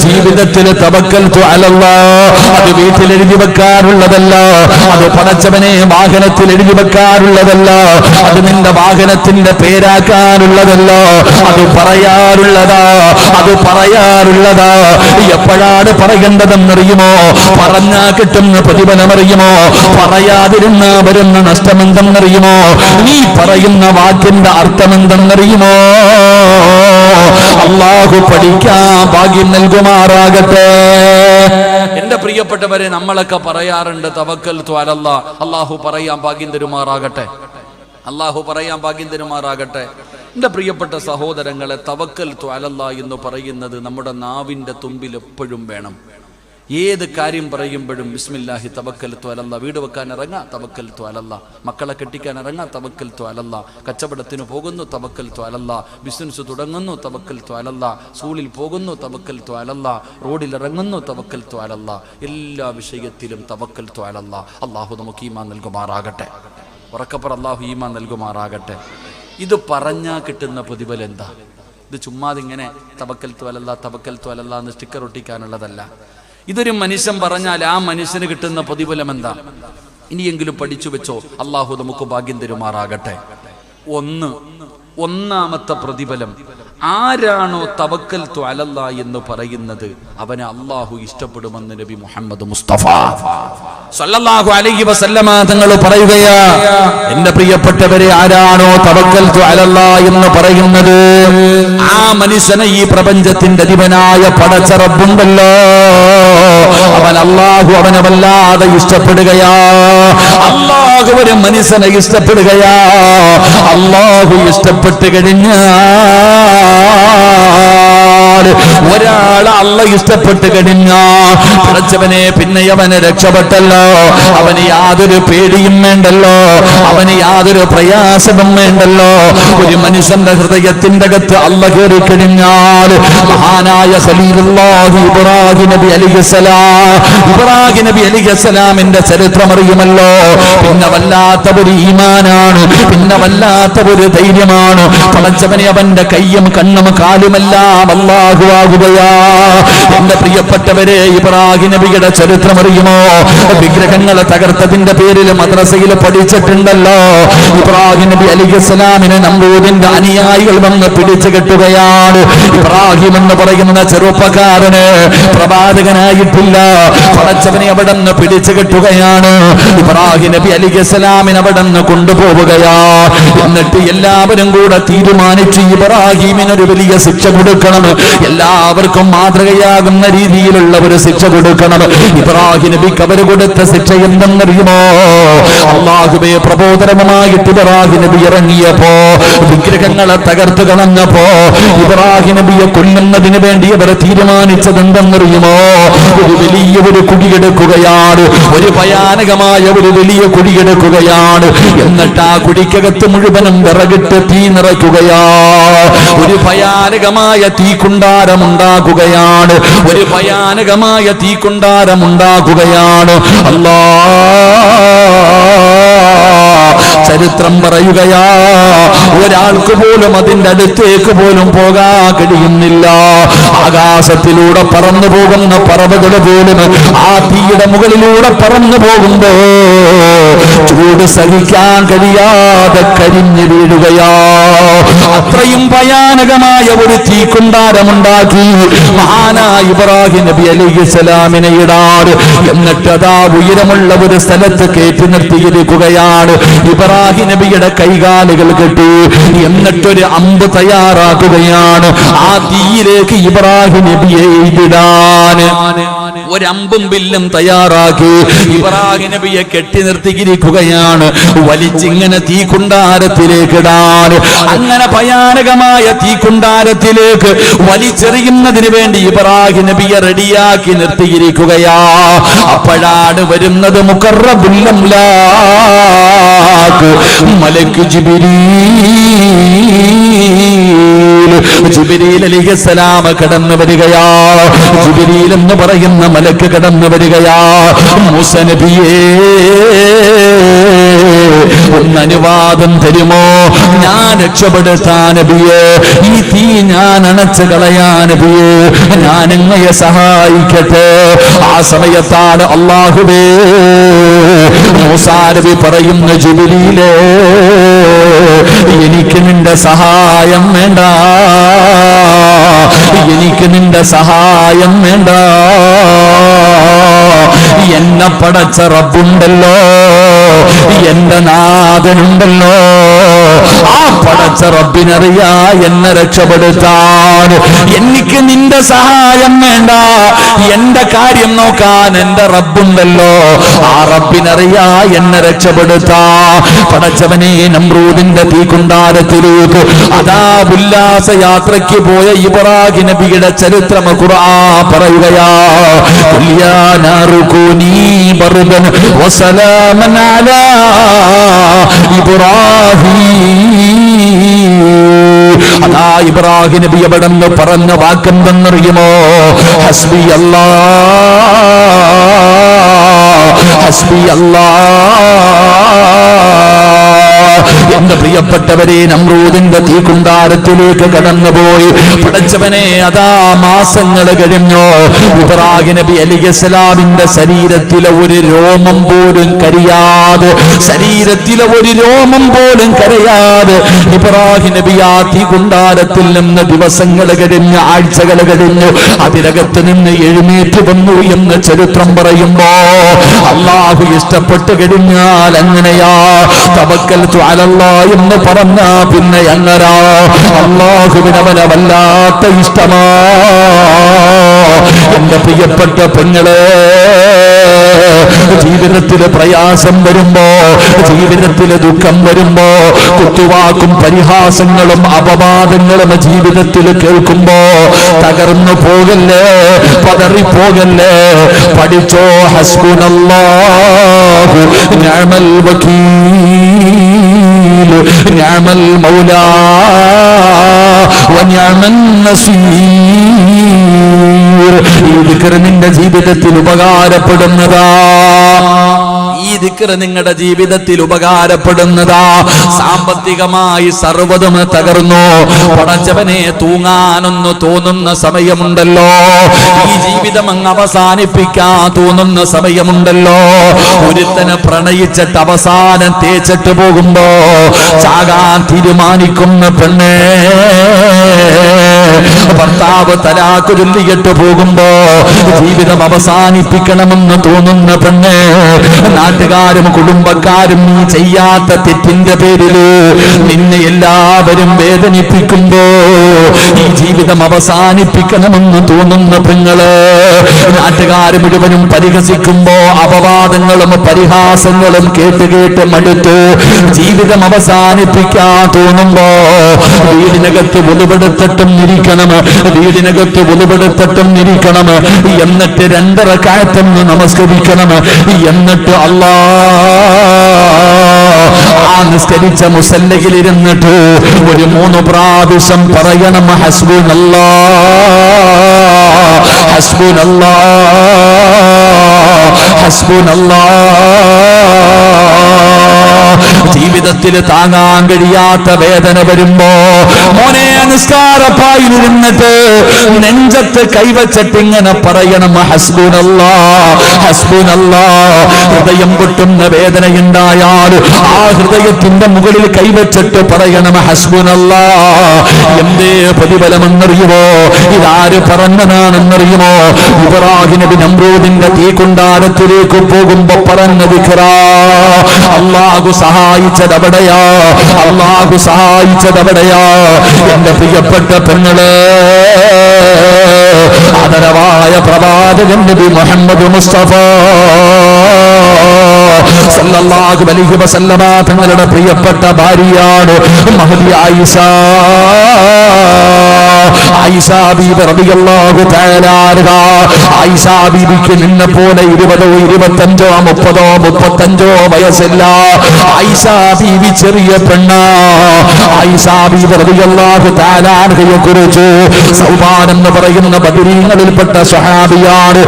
ജീവിതത്തിൽ തവക്കൽതു അലല്ലാഹ്, അത് വീട്ടിൽ എഴുതി വെക്കാറുള്ളതല്ല. അത് പടച്ചവനെ വാഹനത്തിൽ എഴുതി വെക്കാറുള്ളതല്ല. അത് നിന്റെ വാഹനത്തിന്റെ പേരാക്കാനുള്ളതല്ല. അത് പറയാറുള്ളതാ. അത് പറയാറുള്ളതാ. എപ്പോഴാണ് പറയേണ്ടതെന്നറിയുമോ? പറഞ്ഞാ കിട്ടുന്ന പ്രതിഫലമറിയുമോ? പറയാതിരുന്ന വരുന്ന നഷ്ടമെന്തെന്നറിയുമോ? നീ പറയുന്ന വാക്കിന്റെ അർത്ഥമെന്തെന്നറിയുമോ? അല്ലാഹു പഠിക്കാൻ ഭാഗ്യം നൽകുമാറാകട്ടെ. എന്റെ പ്രിയപ്പെട്ടവരെ, നമ്മളൊക്കെ പറയാറുണ്ട് തവക്കൽതു അലല്ലാഹ്. അല്ലാഹു പറയാൻ ഭാഗ്യം തരുമാറാകട്ടെ. അല്ലാഹു പറയാൻ ഭാഗ്യം തരുമാറാകട്ടെ. എന്റെ പ്രിയപ്പെട്ട സഹോദരങ്ങളെ, തവക്കൽതു അലല്ലാഹ് എന്ന് പറയുന്നത് നമ്മുടെ നാവിന്റെ തുമ്പിൽ എപ്പോഴും വേണം. ഏത് കാര്യം പറയുമ്പോഴും ബിസ്മില്ലാഹി തവക്കൽതു അലല്ലാഹ്. വീട് വെക്കാൻ ഇറങ്ങാം, തവക്കൽതു അലല്ലാഹ്. മക്കളെ കെട്ടിക്കാൻ ഇറങ്ങാം, തവക്കൽതു അലല്ലാഹ്. കച്ചവടത്തിന് പോകുന്നു, തവക്കൽതു അലല്ലാഹ്. ബിസിനസ് തുടങ്ങുന്നു, തവക്കൽതു അലല്ലാഹ്. സ്കൂളിൽ പോകുന്നു, തവക്കൽതു അലല്ലാഹ്. റോഡിൽ ഇറങ്ങുന്നു, തവക്കൽതു അലല്ലാഹ്. എല്ലാ വിഷയത്തിലും തവക്കൽതു അലല്ലാഹ്. അല്ലാഹു നമുക്ക് ഈമാൻ നൽകുമാറാകട്ടെ. ഉറക്കപ്പുറം അല്ലാഹു ഈമാൻ നൽകുമാറാകട്ടെ. ഇത് പറഞ്ഞാൽ കിട്ടുന്ന പ്രതിഫലം എന്താ? ഇത് ചുമ്മാതിങ്ങനെ തവക്കൽതു അലല്ലാഹ് തവക്കൽതു അലല്ലാഹ് എന്ന് സ്റ്റിക്കർ ഒട്ടിക്കാനുള്ളതല്ല. ഇതൊരു മനുഷ്യൻ പറഞ്ഞാൽ ആ മനുഷ്യന് കിട്ടുന്ന പ്രതിഫലം എന്താ? ഇനിയെങ്കിലും പഠിച്ചു വെച്ചോ. അല്ലാഹു നമുക്ക് ഭാഗ്യം തരുമാറാകട്ടെ. ഒന്നാമത്തെ പ്രതിഫലം, ആരാണോ തവക്കൽതു അലല്ലാഹ് എന്ന് പറയുന്നത് അവനെ അല്ലാഹു ഇഷ്ടപ്പെടുമെന്ന് നബി മുഹമ്മദ് മുസ്തഫ സല്ലല്ലാഹു അലൈഹി വസല്ലമ തങ്ങൾ പറയുകയാ. എന്റെ പ്രിയപ്പെട്ടവരെ, ആരാണോ തവക്കൽതു അലല്ലാഹ് എന്ന് പറയുന്നത് ആ മനുഷ്യനെ ഈ പ്രപഞ്ചത്തിന്റെ അധിപനായ പടച്ച റബ്ബുണ്ടല്ലോ, അവൻ അല്ലാഹു അവനെ വല്ലാതെ ഇഷ്ടപ്പെടുകയാ. അല്ലാഹു ഒരു മനുഷ്യനെ ഇഷ്ടപ്പെടുകയാ. അല്ലാഹു ഇഷ്ടപ്പെട്ട് കഴിഞ്ഞാൽ, ഒരാൾ അല്ല ഇഷ്ടപ്പെട്ട് കഴിഞ്ഞാൽ പടച്ചവനെ പിന്നെ അവന് രക്ഷപ്പെട്ടല്ലോ. അവന് യാതൊരു പേടിയും വേണ്ടല്ലോ, അവന് യാതൊരു പ്രയാസവും വേണ്ടല്ലോ. ഒരു മനുഷ്യന്റെ ഹൃദയത്തിന്റെ അകത്ത് അല്ല കയറി കഴിഞ്ഞാൽ, മഹാനായ ഖലീലുല്ലാഹി ഇബ്രാഹിം നബി അലൈഹിസ്സലാം, ഇബ്രാഹിം നബി അലൈഹിസ്സലാമിന്റെ ചരിത്രം അറിയുമല്ലോ. പിന്നെ വല്ലാത്ത ഒരു ഈമാനാണ്, പിന്നെ വല്ലാത്ത ഒരു ധൈര്യമാണ്. പടച്ചവനെ അവന്റെ കയ്യും കണ്ണും കാലുമെല്ലാം അല്ലാഹു ആകുകയാ. എന്റെ പ്രിയപ്പെട്ടവരെ, ഇബ്രാഹിം നബിയുടെ ചരിത്രം അറിയുമോ? വിഗ്രഹങ്ങളെ തകർത്തതിന്റെ പേരിൽ മദ്രസയിൽ പഠിച്ചിട്ടുണ്ടല്ലോ. ഇബ്രാഹിം നബി അലൈഹിസ്സലാമിനെ നമ്രൂദിന്റെ അനുയായികൾ വന്ന് പിടിച്ചു കെട്ടുകയാണ്. ഇബ്രാഹിം എന്ന് പറയുന്ന ചെറുപ്പക്കാരന് പ്രവാചകനായിട്ടില്ല. പടച്ചവനെ അവിടെ നിന്ന് പിടിച്ചു കെട്ടുകയാണ്. ഇബ്രാഹിം നബി അലൈഹിസ്സലാമിനെ അവിടെ നിന്ന് കൊണ്ടുപോവുകയാ. എന്നിട്ട് എല്ലാവരും കൂടെ തീരുമാനിച്ചു ഇബ്രാഹിമിനൊരു വലിയ ശിക്ഷ കൊടുക്കണം, എല്ലാവർക്കും മാതൃകയാകുന്ന രീതിയിലുള്ള ഒരു ശിക്ഷ കൊടുക്കണം. ഇബ്രാഹിം നബിക്ക് അവർ കൊടുത്ത ശിക്ഷ എന്തെന്നറിയുമോ? അല്ലാഹുവേ പ്രബോധനമായിട്ട് ഇബ്രാഹിം നബി ഇറങ്ങിയപ്പോ, വിഗ്രഹങ്ങളെ തകർത്തു കളഞ്ഞപ്പോ, ഇബ്രാഹിം നബിയെ കൊല്ലുന്നതിന് വേണ്ടി അവർ തീരുമാനിച്ചത് എന്തെന്നറിയുമോ? ഒരു വലിയ ഒരു കുടിയെടുക്കുകയാണ്, ഒരു ഭയാനകമായ ഒരു വലിയ കുടിയെടുക്കുകയാണ്. എന്നിട്ട് ആ കുടിക്കകത്ത് മുഴുവനും വിറകിട്ട് തീ നിറയ്ക്കുകയാ. ഒരു ഭയാനകമായ തീക്കുണ്ടാരം ഉണ്ടാക്കുകയാണ്, ഒരു ഭയാനകമായ തീക്കുണ്ടാരം ഉണ്ടാക്കുകയാണ്. അല്ലാ, ചരിത്രം പറയുകയാ, ഒരാൾക്ക് പോലും അതിന്റെ അടുത്തേക്ക് പോലും പോകാൻ കഴിയുന്നില്ല. ആകാശത്തിലൂടെ പറന്നു പോകുന്ന പറവകൾ പോലും ആ തീയുടെ മുകളിലൂടെ പറന്നു പോകുമ്പോ ചൂട് സഹിക്കാൻ കഴിയാതെ കരിഞ്ഞു വീഴുകയാ. അത്രയും ഭയാനകമായ ഒരു തീക്കുണ്ടാരമുണ്ടാക്കി മഹാനായ ഇബ്രാഹിം നബി അലൈഹിസ്സലാമിനെ ഇടാറ്. എന്നിട്ട് അതാ ഉയരമുള്ള ഒരു സ്ഥലത്ത് കയറ്റി നിർത്തിയിരിക്കുകയാണ്. ഇബ്രാഹിം നബിയുടെ കൈകാലുകൾ കെട്ടി എന്നിട്ടൊരു അമ്പ് തയ്യാറാക്കുകയാണ്. ആ തീയിലേക്ക് ഇബ്രാഹിം നബിയെ ഇടാൻ ഒരമ്പും ബില്ലും തയ്യാറാക്കി ഇബ്രാഹിം നബിയെ കെട്ടി നിർത്തിയിരിക്കുകയാണ്. വലിച്ചിങ്ങനെ തീക്കുണ്ടാരത്തിലേക്ക് ഇടാൻ, അങ്ങനെ ഭയാനകമായ തീക്കുണ്ടാരത്തിലേക്ക് വലിച്ചെറിയുന്നതിന് വേണ്ടി ഇബ്രാഹിം നബിയെ റെഡിയാക്കി നിർത്തിയിരിക്കുകയാ. അപ്പോഴാണ് വരുന്നത് മുഖറബുൽ അംലാക്ക് മലക്ക് ജിബ്രീൽ അലൈഹിസ്സലാം കടന്നു വരികയാ. ജിബ്രീൽ എന്ന് പറയുന്ന മലക്ക് കടന്നു വരികയാ. മൂസ നബിയേ, ഒന്ന് അനുവാദം തരുമോ? ഞാൻ രക്ഷപ്പെടുത്താൻ നബിയേ, ഈ തീ ഞാൻ അണച്ചു കളയാൻ നബിയേ, ഞാൻ അങ്ങയെ സഹായിക്കട്ടെ. ആ സമയത്താണ് അല്ലാഹുവേ മൂസാ നബി പറയുന്ന, ജിബ്രീലേ, എനിക്ക് നിന്റെ സഹായം വേണ്ട, എനിക്ക് നിന്റെ സഹായം വേണ്ട. എന്നെ പടച്ച റബ്ബുണ്ടല്ലോ, എന്റെ നാഥനുണ്ടല്ലോ, ആ പടച്ച റബ്ബിനറിയാ എന്നെ രക്ഷപ്പെടുത്താൻ. എനിക്ക് നിന്റെ സഹായം വേണ്ട, എന്റെ കാര്യം നോക്കാൻ എന്റെ റബ്ബുണ്ടല്ലോ, ആ റബ്ബിനറിയാ എന്നെ രക്ഷപ്പെടുത്താ. പടച്ചവനെ, നമ്രൂദിന്റെ തീക്കുണ്ടാരത്തിലേക്ക് അതാ ഉല്ലാസ യാത്രയ്ക്ക് പോയ ഇബ്രാഹിം നബിയുടെ ചരിത്രം ഖുർആൻ പറയുകയാ. യാ നാറുകൂനി ബർദൻ വസലാമൻ അലാ ഇബ്രാഹിം. അതാ ഇബ്രാഹിം നബി എവിടെന്ന് പറഞ്ഞ വാക്കെന്തെന്നറിയുമോ? ഹസ്ബി അല്ലാഹ്, ഹസ്ബി അല്ലാഹ്. എന്റെ പ്രിയപ്പെട്ടവരെ, നമ്രൂദിന്റെ തീക്കുണ്ടാരത്തിലേക്ക് കടന്നുപോയി. പടച്ചവനെ, അതാ മാസങ്ങൾ കഴിഞ്ഞു. ഇബ്രാഹിം നബി അലൈഹിസ്സലാമിന്റെ ശരീരത്തിലെ ഒരു രോമം പോലും കരിയാതെ, ശരീരത്തിലെ ഒരു രോമം പോലും കരയാതെ ഇബ്രാഹിം നബി ആ തീക്കുണ്ടാരത്തിൽ നിന്ന് ദിവസങ്ങൾ കഴിഞ്ഞ്, ആഴ്ചകൾ കഴിഞ്ഞു, അതിനകത്ത് നിന്ന് എഴുന്നേറ്റ് വന്നു എന്ന് ചരിത്രം പറയുമ്പോ, അല്ലാഹു ഇഷ്ടപ്പെട്ട് കഴിഞ്ഞാൽ അങ്ങനെയാ. തവക്കൽതു അലല്ലാഹ് എന്ന് പറഞ്ഞാ പിന്നെ എങ്ങനാ? അല്ലാഹുവിനവനെ വല്ലാത്ത ഇഷ്ടമാ. എന്റെ പ്രിയപ്പെട്ട പെങ്ങളെ, ജീവിതത്തില് പ്രയാസം വരുമ്പോ, ജീവിതത്തില് ദുഃഖം വരുമ്പോ, കുത്തുവാക്കും പരിഹാസങ്ങളും അപവാദങ്ങളും ജീവിതത്തിൽ കേൾക്കുമ്പോ തകർന്നു പോകല്ലേ, പതറിപ്പോകല്ലേ. പഠിച്ചോ, ഹസ്ബുനല്ലാഹു നിഅമൽ വകീൽ നിഅമൽ മൗലാ വനിഅമൻ നസീർ. ഈ ദിക്ർ നിന്റെ ജീവിതത്തിൽ ഉപകാരപ്പെടുന്നതാ. ഈ ദിക്ർ നിങ്ങളുടെ ജീവിതത്തിൽ ഉപകാരപ്പെടുന്നതാ. സാമ്പത്തികമായി സർവ്വതും തകർന്നു, പടച്ചവനെ തൂങ്ങാനൊന്നു തോന്നുന്ന സമയമുണ്ടല്ലോ, ഈ ജീവിതം അങ്ങ് അവസാനിപ്പിക്കാൻ തോന്നുന്ന സമയമുണ്ടല്ലോ. ഒരുത്തനെ പ്രണയിച്ചിട്ട് അവസാനം തേച്ചിട്ട് പോകുമ്പോ ചാകാൻ തീരുമാനിക്കുന്ന പെണ്ണേ, ഭർത്താവ് തലാഖ് ചൊല്ലിയിട്ട് പോകുമ്പോ ജീവിതം അവസാനിപ്പിക്കണമെന്ന് തോന്നുന്ന പെണ്ണ്, നാട്ടുകാരും കുടുംബക്കാരും നീ ചെയ്യാത്ത തെറ്റിന്റെ പേരില് നിന്നെ എല്ലാവരും വേദനിപ്പിക്കുമ്പോ ഈ ജീവിതം അവസാനിപ്പിക്കണമെന്ന് തോന്നുന്ന പെങ്ങള്, നാട്ടുകാർ മുഴുവനും പരിഹസിക്കുമ്പോ അപവാദങ്ങളും പരിഹാസങ്ങളും കേട്ട് കേട്ട് മടുത്തു ജീവിതം അവസാനിപ്പിക്കാൻ തോന്നുമ്പോ വീടിനകത്ത് ഒതുപെടുത്തിട്ടും ഇരിക്കണം, വീടിനകത്ത് ഒതുപെടുത്തിട്ടും ഇരിക്കണം. എന്നിട്ട് 2 റക്അത്തൊന്ന് നമസ്കരിക്കണം. എന്നിട്ട് ആ നിസ്കരിച്ച മുസല്ലയിൽ ഇരുന്നിട്ട് ഒരു 3 പ്രാവശ്യം പറയണം, ഹസ്ബുനല്ലാഹ് ഹസ്ബുനല്ലാഹ് ഹസ്ബുനല്ലാഹ്. ജീവിതത്തിൽ താങ്ങാൻ കഴിയാത്ത വേദന വരുമ്പോ മോനെ നിസ്കാരപ്പായിരുന്നിട്ട് നെഞ്ചത്ത് കൈവച്ചിട്ട് ഇങ്ങനെ പറയണം, ഹസ്ബുനല്ലാഹ് ഹസ്ബുനല്ലാഹ്. ഹൃദയം പൊട്ടുന്ന വേദനയുണ്ടായാൽ ആ ഹൃദയത്തിന്റെ മുകളിൽ കൈവച്ചിട്ട് പറയണം, ഹസ്ബുനല്ലാഹ്. എന്തേ പ്രതിഫലമെന്നറിയുമോ? ഇതാര് പറഞ്ഞതാണെന്നറിയുമോ? ഇബ്രാഹിം നബി നമ്രൂദിന്റെ തീക്കുണ്ടാരത്തിലേക്ക് പോകുമ്പോ പറഞ്ഞ ദിക്റാ. അല്ലാഹു സഹായിച്ചതവിടെയാ, അല്ലാഹു സഹായിച്ചതവിടെയാ. എന്റെ പ്രിയപ്പെട്ട പെങ്ങളെ, ആദരവായ പ്രവാചകൻ നബി മുഹമ്മദ് മുസ്തഫ സല്ലല്ലാഹു അലൈഹി വസല്ലമ തങ്ങളുടെ പ്രിയപ്പെട്ട ഭാര്യയാണ് മഹദി ആയിഷ. ആയിഷ ബീബി റളിയല്ലാഹു തആല അൻഹ. ആയിഷ ബീബിക്ക് നിന്നെ പോലെ 20, 25, 30, 35 വയസ്സില്ല. ആയിഷ ബീബി ചെറിയ പെണ്ണാ. ആയിഷ ബീബി റളിയല്ലാഹു തആല അൻഹയെ കുറിച്ച് സൗബാൻ എന്ന് പറയുന്ന ബദരീങ്ങളിൽപ്പെട്ട സ്വഹാബിയാണ്.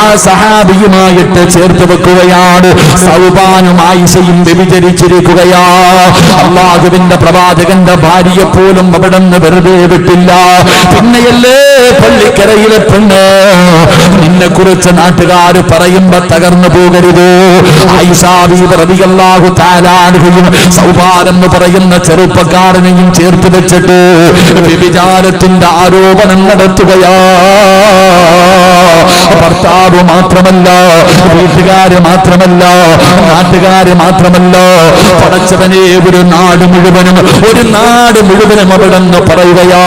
ആ സഹാബിയുമായിട്ട് ചേർത്ത് വെക്കുകയാണ്. സൗബാനും ആയിഷയും വ്യഭിചരിച്ചിരിക്കുകയാ. അല്ലാഹുവിന്റെ പ്രവാചകന്റെ ഭാര്യയെ പോലും അവിടെ നിന്ന് വെറുതെ വിട്ടില്ല. പിന്നെയല്ലേ പള്ളിക്കരയിലെ പെണ്ണ്, നിന്നെ കുറിച്ച് നാട്ടുകാർ പറയുമ്പോ തകർന്നു പോകരുത്. ആയിഷ ബീബി റളിയല്ലാഹു തആല അൻഹയും സൗബാൻ എന്ന് പറയുന്ന ചെറുപ്പക്കാരനെയും ചേർത്ത് വെച്ചിട്ട് വ്യഭിചാരത്തിന്റെ ആരോപണം നടത്തുകയാ. ഭർത്താവ് മാത്രമല്ല, വീട്ടുകാര് മാത്രമല്ല, നാട്ടുകാര് മാത്രമല്ല, പടച്ചവനെ ഒരു നാട് മുഴുവനും അവിടെ നിന്ന് പറയുകയാ.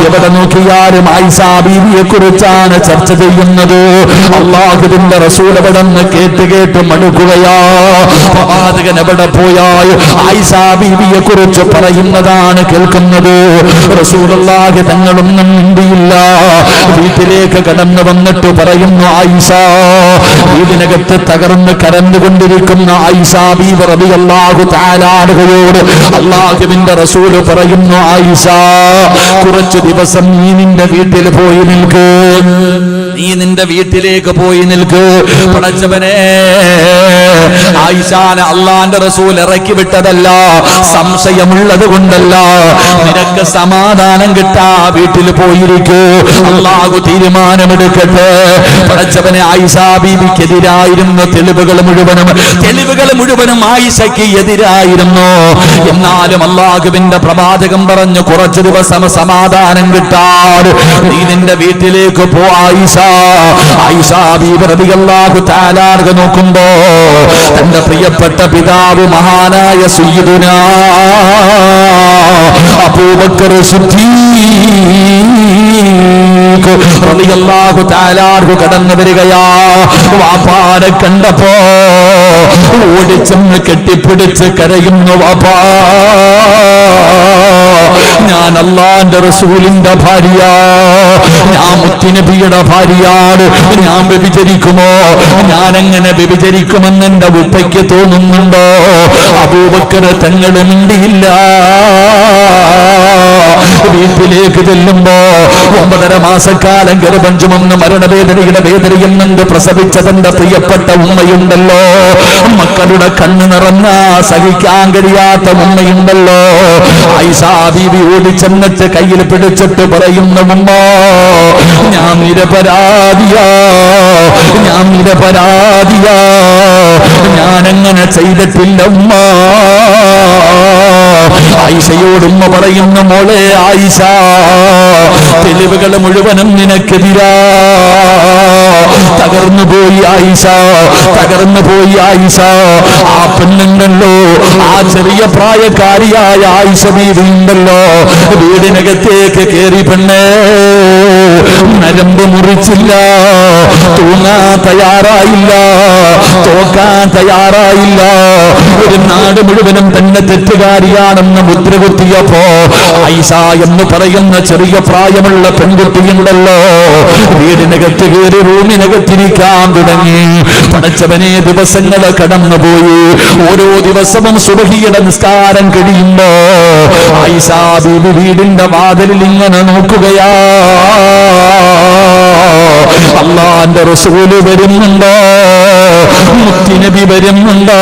എവിടെ നോക്കിയാലും ആയിഷ ബീവിയെ കുറിച്ചാണ് ചർച്ച ചെയ്യുന്നത്. അല്ലാഹുവിന്റെ റസൂൽ അവിടെ നിന്ന് കേട്ട് മടുക്കുകയാ. പ്രവാചകൻ എവിടെ പോയാൽ ആയിഷ ബീവിയെ കുറിച്ച് പറയുന്നതാണ് കേൾക്കുന്നത്. റസൂലുള്ളാഹി തങ്ങളൊന്നും മിണ്ടിയില്ല. വീട്ടിലേക്ക് കടന്നു വന്നിട്ട് പറയുന്നു, ആയിഷ. വീടിനകത്ത് തകർന്ന് കരഞ്ഞുകൊണ്ടിരിക്കുന്ന ആയിഷ ബീവി റളിയല്ലാഹു തആല അൻഹയോട് അല്ലാഹുവിന്റെ റസൂൽ പറയുന്നു, ആയിഷ, കുറച്ചു ദിവസം നീ നിന്റെ വീട്ടിൽ പോയി നിൽക്ക്, നീ നിന്റെ വീട്ടിലേക്ക് പോയി നിൽക്ക്. പടച്ചവനെ, ആയിഷാനെ അള്ളാന്റെ റസൂൽ ഇറക്കി വിട്ടതല്ല, സംശയമുള്ളത് കൊണ്ടല്ല. നിനക്ക് സമാധാനം കിട്ടാ വീട്ടിൽ പോയിരിക്കൂ, അള്ളാഹു തീരുമാനമെടുക്കട്ടെ. പടച്ചവനെ, ആയിഷ ബീവിക്കെതിരായിരുന്ന തെളിവുകൾ മുഴുവനും ആയിഷയ്ക്ക് എതിരായിരുന്നു. എന്നാലും അള്ളാഹുവിന്റെ പ്രവാചകം പറഞ്ഞു, കുറച്ചു ദിവസം സമാധാനം കിട്ടാൻ നീ നിന്റെ വീട്ടിലേക്ക് പോ ആയിഷ. ആയിഷ ബീബി റളിയല്ലാഹു തആല അൻഹ നോക്കുമ്പോ തന്റെ പ്രിയപ്പെട്ട പിതാവ് മഹാനായ സയ്യിദുനാ അബൂബക്കർ സിദ്ദീഖ് റളിയല്ലാഹു തആല അൻഹു കടന്നു വരികയാ. വാപ്പാനെ കണ്ടപ്പോ ഓടിച്ചെന്ന് കെട്ടിപ്പിടിച്ച് കരയുന്നു. വാപ്പാ, ഞാൻ അല്ലാഹുവിന്റെ റസൂലിന്റെ ഭാര്യ, ഞാൻ മുത്തുനബിയുടെ ഭാര്യയാണ്. ഞാൻ വ്യഭിചരിക്കുമോ? ഞാൻ എങ്ങനെ വ്യഭിചരിക്കുമെന്ന് എന്റെ ഉപ്പയ്ക്ക് തോന്നുന്നുണ്ടോ? അബൂബക്കർ തങ്ങൾ മിണ്ടിയില്ല. വീട്ടിലേക്ക് ചെല്ലുമ്പോ 9.5 മാസക്കാലം ഗർഭം ചുമന്ന് മരണവേദനയുടെ വേദനയിൽ നിന്ന് പ്രസവിച്ച തന്റെ പ്രിയപ്പെട്ട ഉമ്മയുണ്ടല്ലോ, മക്കളുടെ കണ്ണ് നിറഞ്ഞ സഹിക്കാൻ കഴിയാത്ത ഉമ്മയുണ്ടല്ലോ. ആയിഷ ബീവി ഓടിച്ചെന്നിട്ട് കയ്യിൽ പിടിച്ചിട്ട് പറയുന്ന ഉമ്മ, ഞാൻ നിരപരാധിയാ, ഞാൻ നിരപരാധിയാ, ഞാനങ്ങനെ ചെയ്തിട്ടില്ല ഉമ്മ. ആയിഷയോടുമ്മ പറയുന്ന, മോളെ ആയിഷ, തെളിവുകൾ മുഴുവനും നിനക്കെതിരാ. തകർന്നു പോയി ആയിഷ, തകർന്നു പോയി ആയിഷ. ആ പെണ്ണുണ്ടല്ലോ, ആ ചെറിയ പ്രായക്കാരിയായ ആയിഷ ബീവി ഉണ്ടല്ലോ, വീടിനകത്തേക്ക് കേറി പെണ്ണേ നരമ്പ് മുറിച്ചില്ല, തൂങ്ങാൻ തയ്യാറായില്ല, തോക്കാൻ തയ്യാറായില്ല. ഒരു നാട് മുഴുവനും തന്നെ തെറ്റുകാരിയാണെന്ന് മുദ്ര കുത്തിയപ്പോ ആയിഷ എന്ന് പറയുന്ന ചെറിയ പ്രായമുള്ള പെൺകുട്ടിയുണ്ടല്ലോ, വീടിനകത്ത് കയറി റൂമിനകത്തിരിക്കാൻ തുടങ്ങി. പടച്ചവനെ, ദിവസങ്ങൾ കടന്നുപോയി. ഓരോ ദിവസവും സുബഹിയുടെ നിസ്കാരം കഴിയുമ്പോ ആയിഷ ബീവി വീടിന്റെ വാതിലിൽ ഇങ്ങനെ നോക്കുകയാ. അല്ലാഹുവിന്റെ റസൂല് വരുന്നുണ്ടോ? മുത്തുനബി വരുന്നുണ്ടോ?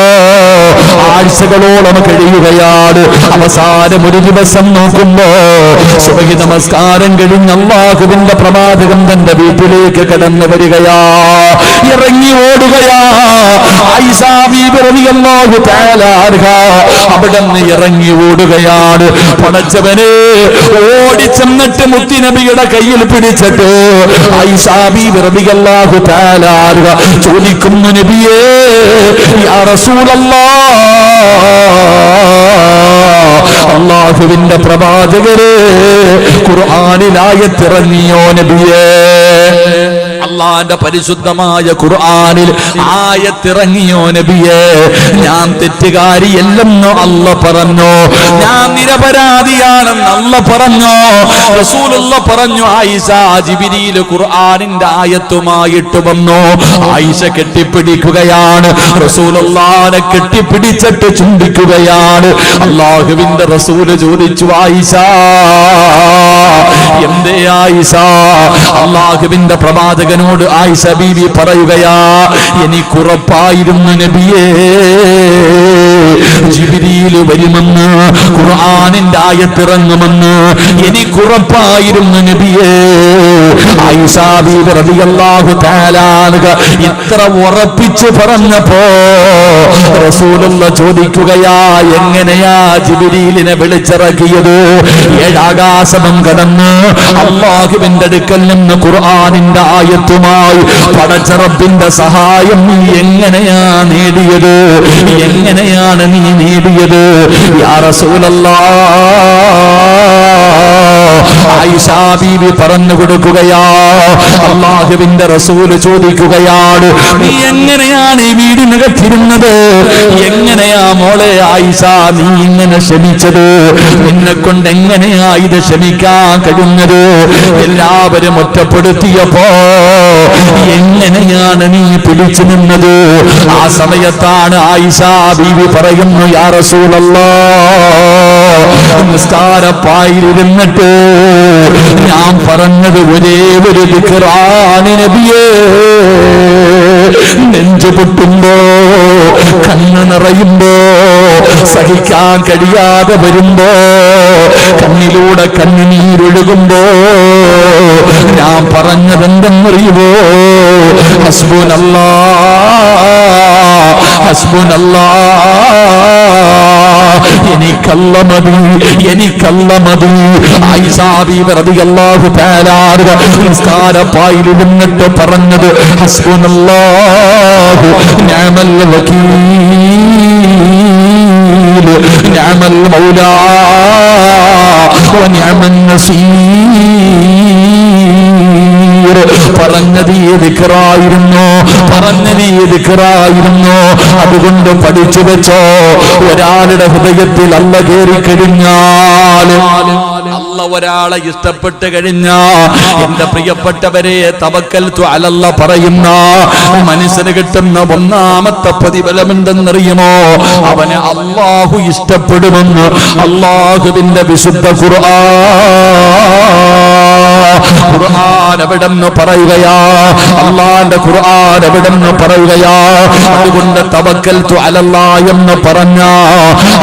ആഴ്ചകളോളം കഴിയുകയാണ്. അവസാനം ഒരു ദിവസം നോക്കുമ്പോ സുബഹി നമസ്കാരം കഴിഞ്ഞ് അല്ലാഹുവിന്റെ പ്രവാചകൻ തന്റെ വീട്ടിലേക്ക് കടന്നു വരികയാ. ഇറങ്ങി ഓടുകയാ ആയിഷ ബീബി റളിയല്ലാഹു തആല അൻഹ. അവിടുന്ന് ഇറങ്ങി ഓടുകയാണ്. പടച്ചവനെ, ഓടിച്ചെന്നിട്ട് മുത്തുനബിയുടെ കയ്യിൽ പിടിച്ചിട്ട് ആയിഷ ബീബി റളിയല്ലാഹു തആല അൻഹ ചോദിക്കുന്നു, നബിയേ, യാ റസൂലല്ലാഹ്, അല്ലാഹുവിന്റെ പ്രവാചകരെ, ഖുർആനിൽ ആയത്തിറങ്ങിയോ നബിയേ? അല്ലാഹുവിന്റെ പരിശുദ്ധമായ ഖുർആനിൽ ആയത്തിറങ്ങിയോ നബിയേ? ഞാൻ തെറ്റുകാരിയല്ലെന്ന് അല്ലാഹ് പറഞ്ഞു, ഞാൻ നിരപരാധിയാണെന്ന് അല്ലാഹ് പറഞ്ഞു. റസൂലുള്ളാഹ് പറഞ്ഞു, ആയിഷ, ജിബ്രീൽ ഖുർആനിന്റെ ആയത്തുമായിട്ട് വന്നു. ആയിഷ കെട്ടിപ്പിടിക്കുകയാണ്, റസൂലുള്ളാഹിനെ കെട്ടിപ്പിടിച്ചിട്ട് ചുംബിക്കുകയാണ്. അല്ലാഹുവിന്റെ റസൂല് ചോദിച്ചു, ആയിഷ, എന്തേ ആയിഷ? അല്ലാഹുവിന്റെ പ്രവാചകനോട് ആയിഷ ബീവി പറയുകയാ, എനിക്കുറപ്പായിരുന്നു നബിയേ, ജിബ്രീൽ വരുമെന്ന്, ഖുർആനിന്റെ ആയത്തിറങ്ങുമെന്ന് എനിക്കുറപ്പായിരുന്നു നബിയേ. ആയിഷ ബീവി റളിയല്ലാഹു തആല അൻഹ ഇത്ര ഉറപ്പിച്ചു പറഞ്ഞപ്പോ റസൂലുള്ളാഹ് ചോദിക്കുകയാ, എങ്ങനെയാ ജിബ്രീലിനെ വിളിച്ചിറക്കിയത്? 7 ആകാശം കടന്ന് അല്ലാഹുവിന്റെ അടുക്കൽ നിന്ന് ഖുർആനിന്റെ ആയത്തുമായി പടച്ച റബ്ബിന്റെ സഹായം നീ എങ്ങനെയാ നേടിയത്? എങ്ങനെയാണ് നീ നേടിയത്? യാ റസൂലല്ലാഹ്, ആയിഷ ബീവി പറഞ്ഞു കൊടുക്കുകയാ. അല്ലാഹുവിന്റെ റസൂല് ചോദിക്കുകയാണ്, നീ എങ്ങനെയാണ് ഈ വീടിനകത്തിരുന്നത്? എങ്ങനെയാ മോളെ ആയിഷ നീ ഇങ്ങനെ ക്ഷമിച്ചത്? നിന്നെ കൊണ്ട് എങ്ങനെയാ ഇത് ക്ഷമിക്കാൻ കഴിയുന്നത്? എല്ലാവരും ഒറ്റപ്പെടുത്തിയപ്പോ എങ്ങനെയാണ് നീ പിടിച്ചു നിന്നത്? ആ സമയത്താണ് ആയിഷ ബീവി പറയുന്നു, യാ റസൂലല്ലാഹ്, നിസ്കാരപ്പായിരുന്നിട്ട് ഞാൻ പറഞ്ഞത് ഒരേ ഒരു ദിക്റാണ് നബിയേ. നെഞ്ചു പൊട്ടുമ്പോ, കണ്ണ് നിറയുമ്പോ, സഹിക്കാൻ കഴിയാതെ വരുമ്പോ, കണ്ണിലൂടെ കണ്ണുനീരൊഴുകുമ്പോ ഞാൻ പറഞ്ഞതെന്തെന്നറിയുമോ? ഹസ്ബുനല്ലാഹ്, ഹസ്ബുനല്ലാഹ്, എനിക്കല്ല മതി, എനിക്കല്ല മതി. ആയിഷ ബീവി റളിയല്ലാഹു തആല നിസ്കാരപ്പായിൽ നിന്നിട്ട് പറഞ്ഞത് ഹസ്ബുനല്ലാഹു നിഅമൽ വകീൽ നിഅമൽ മൗലാ വനിഅമൻ നസീർ. പറഞ്ഞത് ഈ ദിക്റായിരുന്നു, പറഞ്ഞത് ഈ ദിക്റായിരുന്നു. അതുകൊണ്ട് പഠിച്ചു വെച്ചോ, ഒരാളുടെ ഹൃദയത്തിൽ അല്ല കയറി കഴിഞ്ഞാൽ, അല്ല ഒരാളെ ഇഷ്ടപ്പെട്ട് കഴിഞ്ഞാ, എന്റെ പ്രിയപ്പെട്ടവരെ, തവക്കൽതു അലല്ലാ പറയുന്ന മനസ്സിന് കിട്ടുന്ന ഒന്നാമത്തെ പ്രതിഫലം എന്തെന്നറിയുമോ? അവനെ അല്ലാഹു ഇഷ്ടപ്പെടുമെന്ന് അല്ലാഹുവിന്റെ വിശുദ്ധ ഖുർആൻ എവിടെന്ന് പറയുകയാ, അല്ലാഹുവിന്റെ ഖുർആൻ എവിടെന്ന് പറയുകയാ. അതുകൊണ്ട് തവക്കൽതു അലല്ലാ എന്ന് പറഞ്ഞ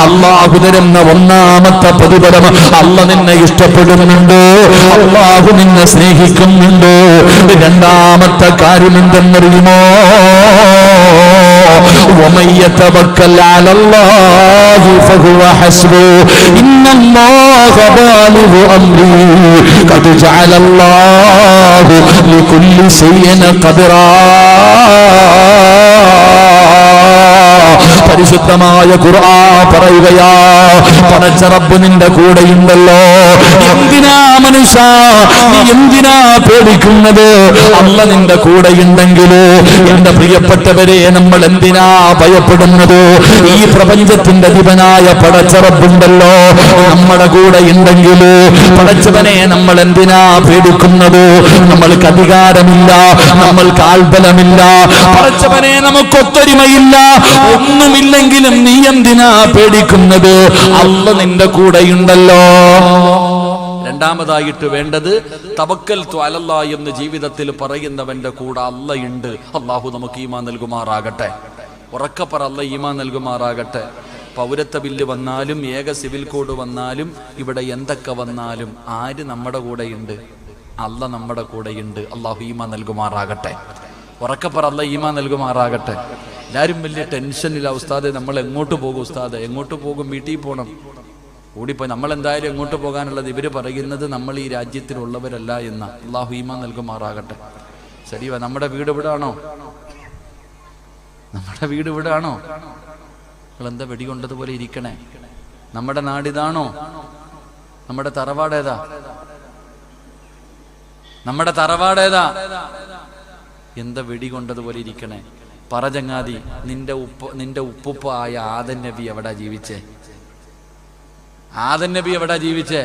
അല്ലാഹു തരുന്ന ഒന്നാമത്തെ പ്രതിഫലം, അല്ല നിന്നെ ഇഷ്ടപ്പെടുന്നുണ്ട്, അല്ലാഹു നിന്നെ സ്നേഹിക്കുന്നുണ്ട്. രണ്ടാമത്തെ കാര്യം എന്തെന്നറിയുമോ? ومن يتوكل على الله فهو حسبه إن الله بالغ أمره قد جعل الله لكل شيء قدرا. പരിശുദ്ധമായ ഖുർആൻ പറയുകയാ, പടച്ച റബ്ബ് നിന്റെ കൂടെയുണ്ടല്ലോ. എന്തിനാ മനുഷ്യ നീ എന്തിനാ പേടിക്കുന്നത്? അല്ല നിന്റെ കൂടെയുണ്ടെങ്കിലോ എന്റെ പ്രിയപ്പെട്ടവരെ, നമ്മൾ എന്തിനാ ഭയപ്പെടുന്നത്? ഈ പ്രപഞ്ചത്തിന്റെ അധിപനായ പടച്ച റബ്ബുണ്ടല്ലോ, നമ്മുടെ കൂടെ ഉണ്ടെങ്കിലോ പടച്ചവനെ നമ്മൾ എന്തിനാ പേടിക്കുന്നത്? നമ്മൾക്ക് അധികാരമില്ല, നമ്മൾക്ക് ആൾബലമില്ല, പടച്ചവനെ നമുക്ക് ഒത്തൊരുമയില്ല, ഒന്നുമില്ലെങ്കിലും നീ എന്തിനാ പേടിക്കുന്നത്? അല്ല നിന്റെ കൂടെയുണ്ടല്ലോ. രണ്ടാമതായിട്ട് വേണ്ടത് തവക്കൽതു അലല്ലാ എന്ന് ജീവിതത്തിൽ പറയുന്നവന്റെ കൂടെ അല്ലയുണ്ട്. അല്ലാഹു നമുക്ക് ഈമാൻ നൽകുമാറാകട്ടെ. ഉറക്കപ്പറ അല്ല ഈമാൻ നൽകുമാറാകട്ടെ. പൗരത്വ ബില്ല് വന്നാലും ഏക സിവിൽ കോഡ് വന്നാലും ഇവിടെ എന്തൊക്കെ വന്നാലും ആര് നമ്മുടെ കൂടെയുണ്ട്? അല്ല നമ്മുടെ കൂടെയുണ്ട്. അല്ലാഹു ഈമാൻ നൽകുമാറാകട്ടെ. ഉറക്കപ്പറ അല്ല ഈമാൻ നൽകുമാറാകട്ടെ. എല്ലാവരും വലിയ ടെൻഷനില്ല ഉസ്താദെ, നമ്മൾ എങ്ങോട്ട് പോകും ഉസ്താദെ? എങ്ങോട്ട് പോകും? വീട്ടിൽ പോകണം. ഓടിപ്പോയി നമ്മൾ എന്തായാലും എങ്ങോട്ട് പോകാനുള്ളത്? ഇവർ പറയുന്നത് നമ്മൾ ഈ രാജ്യത്തിലുള്ളവരല്ല എന്ന. അല്ലാഹു ഈമാൻ നൽകുമാറാകട്ടെ. ശരിയാ, നമ്മുടെ വീട് ഇവിടാണോ? നമ്മുടെ വീട് ഇവിടാണോ? നിങ്ങളെന്താ വെടികൊണ്ടതുപോലെ ഇരിക്കണേ? നമ്മുടെ നാടിതാണോ? നമ്മുടെ തറവാടേതാ? നമ്മുടെ തറവാടേതാ? എന്താ വെടികൊണ്ടതുപോലെ ഇരിക്കണേ? പറ ചങ്ങാതി, നിന്റെ ഉപ്പുപ്പ ആയ ആദൻ നബി എവിടാ ജീവിച്ചേ? ആദൻ നബി എവിടാ ജീവിച്ചേ?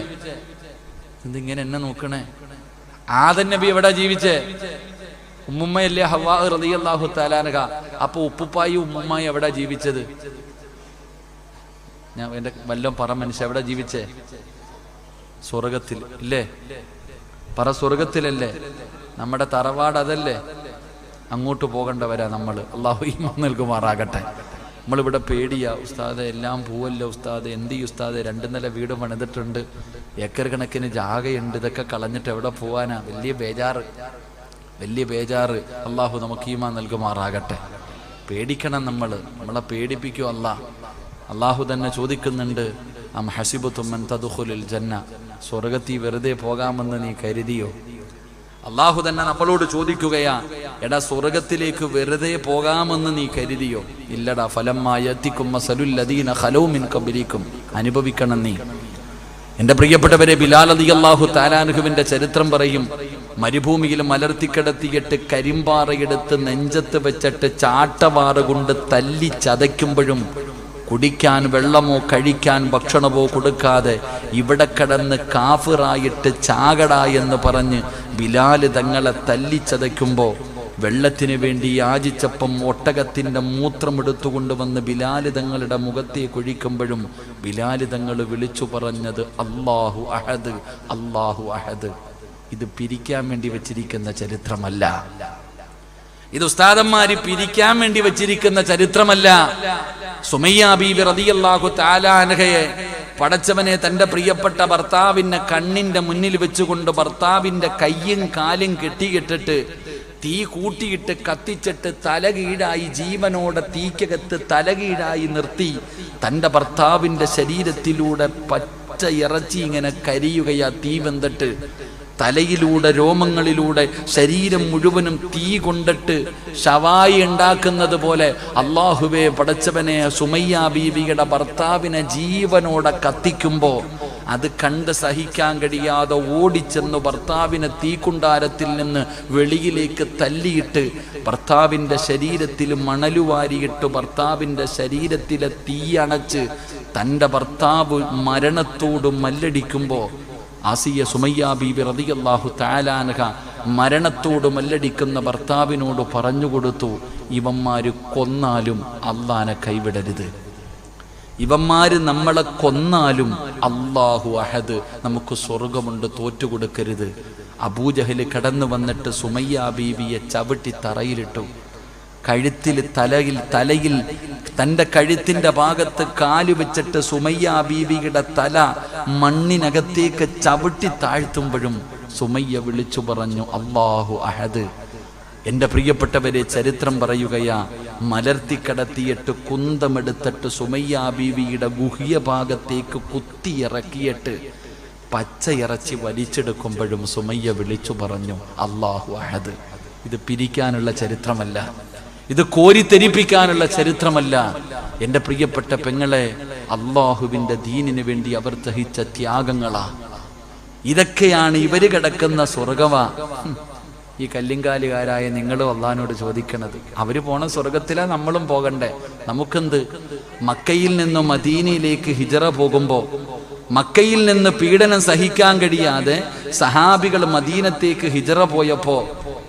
എന്തിങ്ങനെ എന്നെ നോക്കണേ? ആദൻ നബി എവിടാ ജീവിച്ചേ? ഉമ്മുമ്മയല്ലേ ഹവ്വാ റളിയല്ലാഹു തആല അൻഹ. അപ്പൊ ഉപ്പുപ്പായി ഉമ്മുമ്മായി എവിടാ ജീവിച്ചത്? ഞാൻ എന്റെ വല്ലം പറ മനുഷ്യ, എവിടാ ജീവിച്ചേ? സ്വർഗത്തിൽ ഇല്ലേ? പറ, സ്വർഗത്തിലല്ലേ? നമ്മുടെ തറവാട് അതല്ലേ? അങ്ങോട്ട് പോകേണ്ടവരാ നമ്മൾ. അല്ലാഹു ഈമാൻ നൽകുമാറാകട്ടെ. നമ്മളിവിടെ പേടിയാ ഉസ്താദെ, എല്ലാം പോവല്ലോ ഉസ്താദെ, എന്ത് ചെയ്യും ഉസ്താദെ? 2 നില വീട് പണിതിട്ടുണ്ട്, ഏക്കർ കണക്കിന് ജാഗയുണ്ട്, ഇതൊക്കെ കളഞ്ഞിട്ട് എവിടെ പോവാനാ? വലിയ ബേജാറ്, വലിയ ബേജാറ്. അല്ലാഹു നമുക്ക് ഈമാൻ നൽകുമാറാകട്ടെ. പേടിക്കണം നമ്മളെ പേടിപ്പിക്കും അല്ലാഹു തന്നെ ചോദിക്കുന്നുണ്ട്, അം ഹസിബതും അൻ തദ്ഖുലുൽ ജന്ന, സ്വർഗ്ഗത്തിൽ വെറുതെ പോകാമെന്ന് നീ കരുതിയോ? അല്ലാഹു തന്നെ നമ്മളോട് ചോദിക്കുകയാ, എടാ സ്വർഗത്തിലേക്ക് വെറുതെ പോകാമെന്ന് നീ കരുതിയോ? ഇല്ലടാ. ഫലമ്മാ യഅതികും മസലുൽ ലദീന ഖലൂ മിൻ ഖബ്ലികും, അനുഭവിക്കണം നീ. എന്റെ പ്രിയപ്പെട്ടവരെ, ബിലാൽ റളിയല്ലാഹു തആല അൻഹുവിന്റെ ചരിത്രം പറയും. മരുഭൂമിയിൽ മലർത്തിക്കിടത്തിയിട്ട് കരിമ്പാറയെടുത്ത് നെഞ്ചത്ത് വെച്ചിട്ട് ചാട്ടവാറ് കൊണ്ട് തല്ലി ചതയ്ക്കുമ്പോഴും കുടിക്കാൻ വെള്ളമോ കഴിക്കാൻ ഭക്ഷണമോ കൊടുക്കാതെ ഇവിടെ കിടന്ന് കാഫിറായിട്ട് ചാകടാ എന്ന് പറഞ്ഞ് ബിലാല് തങ്ങളെ തല്ലിച്ചതയ്ക്കുമ്പോൾ വെള്ളത്തിന് വേണ്ടി യാചിച്ചപ്പം ഒട്ടകത്തിൻ്റെ മൂത്രമെടുത്തുകൊണ്ടുവന്ന് ബിലാല് തങ്ങളുടെ മുഖത്തെ കുഴിക്കുമ്പോഴും ബിലാല് തങ്ങൾ വിളിച്ചു പറഞ്ഞത് അല്ലാഹു അഹദ്, അല്ലാഹു അഹദ്. ഇത് പിരിക്കാൻ വേണ്ടി വെച്ചിരിക്കുന്ന ചരിത്രമല്ല. ഇത് ഉസ്താദന്മാര് പിരിക്കാൻ വേണ്ടി വെച്ചിരിക്കുന്ന ചരിത്രമല്ല. സുമയ്യ ബീവി റളിയല്ലാഹു തആല അൻഹയെ പടച്ചവനെ തന്റെ പ്രിയപ്പെട്ട ഭർത്താവിന്റെ കണ്ണിന്റെ മുന്നിൽ വെച്ചുകൊണ്ട് ഭർത്താവിന്റെ കയ്യും കാലും കെട്ടിയിട്ടിട്ട് തീ കൂട്ടിയിട്ട് കത്തിച്ചിട്ട് തലകീഴായി ജീവനോടെ തീക്കകത്ത് തലകീഴായി നിർത്തി തൻ്റെ ഭർത്താവിൻ്റെ ശരീരത്തിലൂടെ പച്ച ഇറച്ചി ഇങ്ങനെ കരിയുകയാ. തീ വെന്തിട്ട് തലയിലൂടെ രോമങ്ങളിലൂടെ ശരീരം മുഴുവനും തീ കൊണ്ടിട്ട് ഷവായി ഉണ്ടാക്കുന്നത് പോലെ അള്ളാഹുവേ പടച്ചവനെ സുമയ്യ ബീവിയുടെ ഭർത്താവിനെ ജീവനോടെ കത്തിക്കുമ്പോൾ അത് കണ്ട് സഹിക്കാൻ കഴിയാതെ ഓടിച്ചെന്ന് ഭർത്താവിനെ തീക്കുണ്ടാരത്തിൽ നിന്ന് വെളിയിലേക്ക് തല്ലിയിട്ട് ഭർത്താവിൻ്റെ ശരീരത്തിൽ മണലുവാരിയിട്ട് ഭർത്താവിൻ്റെ ശരീരത്തിലെ തീ അണച്ച് തൻ്റെ ഭർത്താവ് മരണത്തോട് മല്ലടിക്കുമ്പോൾ ആസിയ സുമയ്യ ബീബി റളിയല്ലാഹു തആല അൻഹ മരണത്തോട് മല്ലടിക്കുന്ന ഭർത്താവിനോട് പറഞ്ഞുകൊടുത്തു, ഇവന്മാര് കൊന്നാലും അള്ളാനെ കൈവിടരുത്. ഇവന്മാര് നമ്മളെ കൊന്നാലും അല്ലാഹു അഹദ്, നമുക്ക് സ്വർഗമുണ്ട്, തോറ്റുകൊടുക്കരുത്. അബൂജഹൽ കടന്നു വന്നിട്ട് സുമയ്യ ബീവിയെ ചവിട്ടി തറയിലിട്ടു. കഴുത്തിൽ തലയിൽ തൻ്റെ കഴുത്തിൻ്റെ ഭാഗത്ത് കാല് വെച്ചിട്ട് സുമയ്യ ബീവിയുടെ തല മണ്ണിനകത്തേക്ക് ചവിട്ടി താഴ്ത്തുമ്പോഴും സുമയ്യ വിളിച്ചു പറഞ്ഞു, അല്ലാഹു അഹദ്. എൻ്റെ പ്രിയപ്പെട്ടവരെ, ചരിത്രം പറയുകയാ, മലർത്തിക്കടത്തിയിട്ട് കുന്തമെടുത്തിട്ട് സുമയ്യ ബീവിയുടെ ഗുഹ്യ ഭാഗത്തേക്ക് കുത്തിയിറക്കിയിട്ട് പച്ചയിറച്ചി വലിച്ചെടുക്കുമ്പോഴും സുമയ്യ വിളിച്ചു പറഞ്ഞു, അല്ലാഹു അഹദ്. ഇത് പിരിക്കാനുള്ള ചരിത്രമല്ല, ഇത് കോരിത്തെരിപ്പിക്കാനുള്ള ചരിത്രമല്ല. എൻ്റെ പ്രിയപ്പെട്ട പെങ്ങളെ, അള്ളാഹുവിൻ്റെ ദീനിന് വേണ്ടി അവർ സഹിച്ച ത്യാഗങ്ങളാ. ഇതൊക്കെയാണ് ഇവര് കിടക്കുന്ന സ്വർഗമാ. ഈ കല്ലിങ്കാലുകാരായ നിങ്ങളും അള്ളാഹിനോട് ചോദിക്കണത്. അവര് പോണ സ്വർഗത്തിലാ നമ്മളും പോകണ്ടേ? നമുക്കെന്ത്? മക്കയിൽ നിന്നും മദീനയിലേക്ക് ഹിജറ പോകുമ്പോൾ മക്കയിൽ നിന്ന് പീഡനം സഹിക്കാൻ കഴിയാതെ സഹാബികൾ മദീനത്തേക്ക് ഹിജറ പോയപ്പോ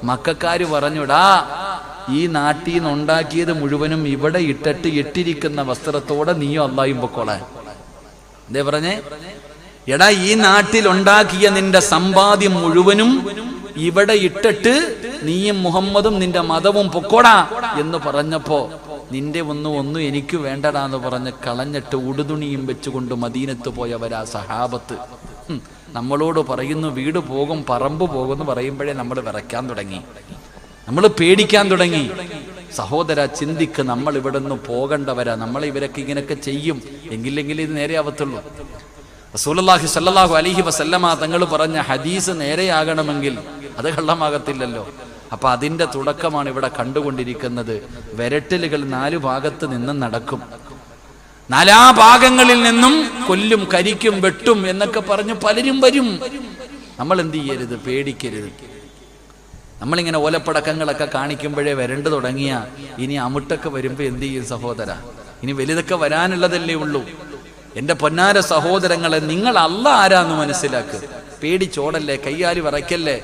മക്കക്കാര് പറഞ്ഞുടാ, ഈ നാട്ടിൽ നിന്ന് ഉണ്ടാക്കിയത് മുഴുവനും ഇവിടെ ഇട്ടിരിക്കുന്ന വസ്ത്രത്തോടെ നീയും അള്ളായും പൊക്കോളാൻ. എന്തേ പറഞ്ഞേ? എടാ, ഈ നാട്ടിൽ ഉണ്ടാക്കിയ നിന്റെ സമ്പാദ്യം മുഴുവനും ഇവിടെ ഇട്ടിട്ട് നീയും മുഹമ്മദും നിന്റെ മതവും പൊക്കോടാ എന്ന് പറഞ്ഞപ്പോ നിന്റെ ഒന്നും എനിക്ക് വേണ്ടടാന്ന് പറഞ്ഞ് കളഞ്ഞിട്ട് ഉടുതുണിയും വെച്ചുകൊണ്ട് മദീനത്ത് പോയവരാ സഹാബത്ത്. നമ്മളോട് പറയുന്നു വീട് പോകും പറമ്പ് പോകുമെന്ന് പറയുമ്പോഴേ നമ്മൾ വിറയ്ക്കാൻ തുടങ്ങി, നമ്മൾ പേടിക്കാൻ തുടങ്ങി. സഹോദര, ചിന്തിക്ക്, നമ്മൾ ഇവിടെ നിന്ന് പോകേണ്ടവരാ. നമ്മൾ ഇവരൊക്കെ ഇങ്ങനെയൊക്കെ ചെയ്യും എങ്കിലെങ്കിലും ഇത് നേരെ ആവത്തുള്ളൂ. റസൂലുള്ളാഹി സ്വല്ലല്ലാഹു അലൈഹി വസല്ലമ തങ്ങൾ പറഞ്ഞ ഹദീസ് നേരെയാകണമെങ്കിൽ അത് കള്ളമാകത്തില്ലല്ലോ. അപ്പൊ അതിന്റെ തുടക്കമാണ് ഇവിടെ കണ്ടുകൊണ്ടിരിക്കുന്നത്. വിരട്ടലുകൾ 4 ഭാഗത്ത് നിന്നും നടക്കും. 4 ഭാഗങ്ങളിൽ നിന്നും കൊല്ലും, കരിക്കും, വെട്ടും എന്നൊക്കെ പറഞ്ഞു പലരും വരും. നമ്മൾ എന്ത് ചെയ്യരുത്? പേടിക്കരുത്. നമ്മളിങ്ങനെ ഓലപ്പടക്കങ്ങളൊക്കെ കാണിക്കുമ്പോഴേ വരണ്ടു തുടങ്ങിയ ഇനി അമുട്ടൊക്കെ വരുമ്പോ എന്ത് ചെയ്യും സഹോദര? ഇനി വലുതൊക്കെ വരാനുള്ളതല്ലേ ഉള്ളൂ. എന്റെ പൊന്നാര സഹോദരങ്ങളെ, നിങ്ങൾ അല്ലാഹ് ആരാന്ന് മനസ്സിലാക്ക്. പേടിച്ചോടല്ലേ, കയ്യാലി വിറയ്ക്കല്ലേ.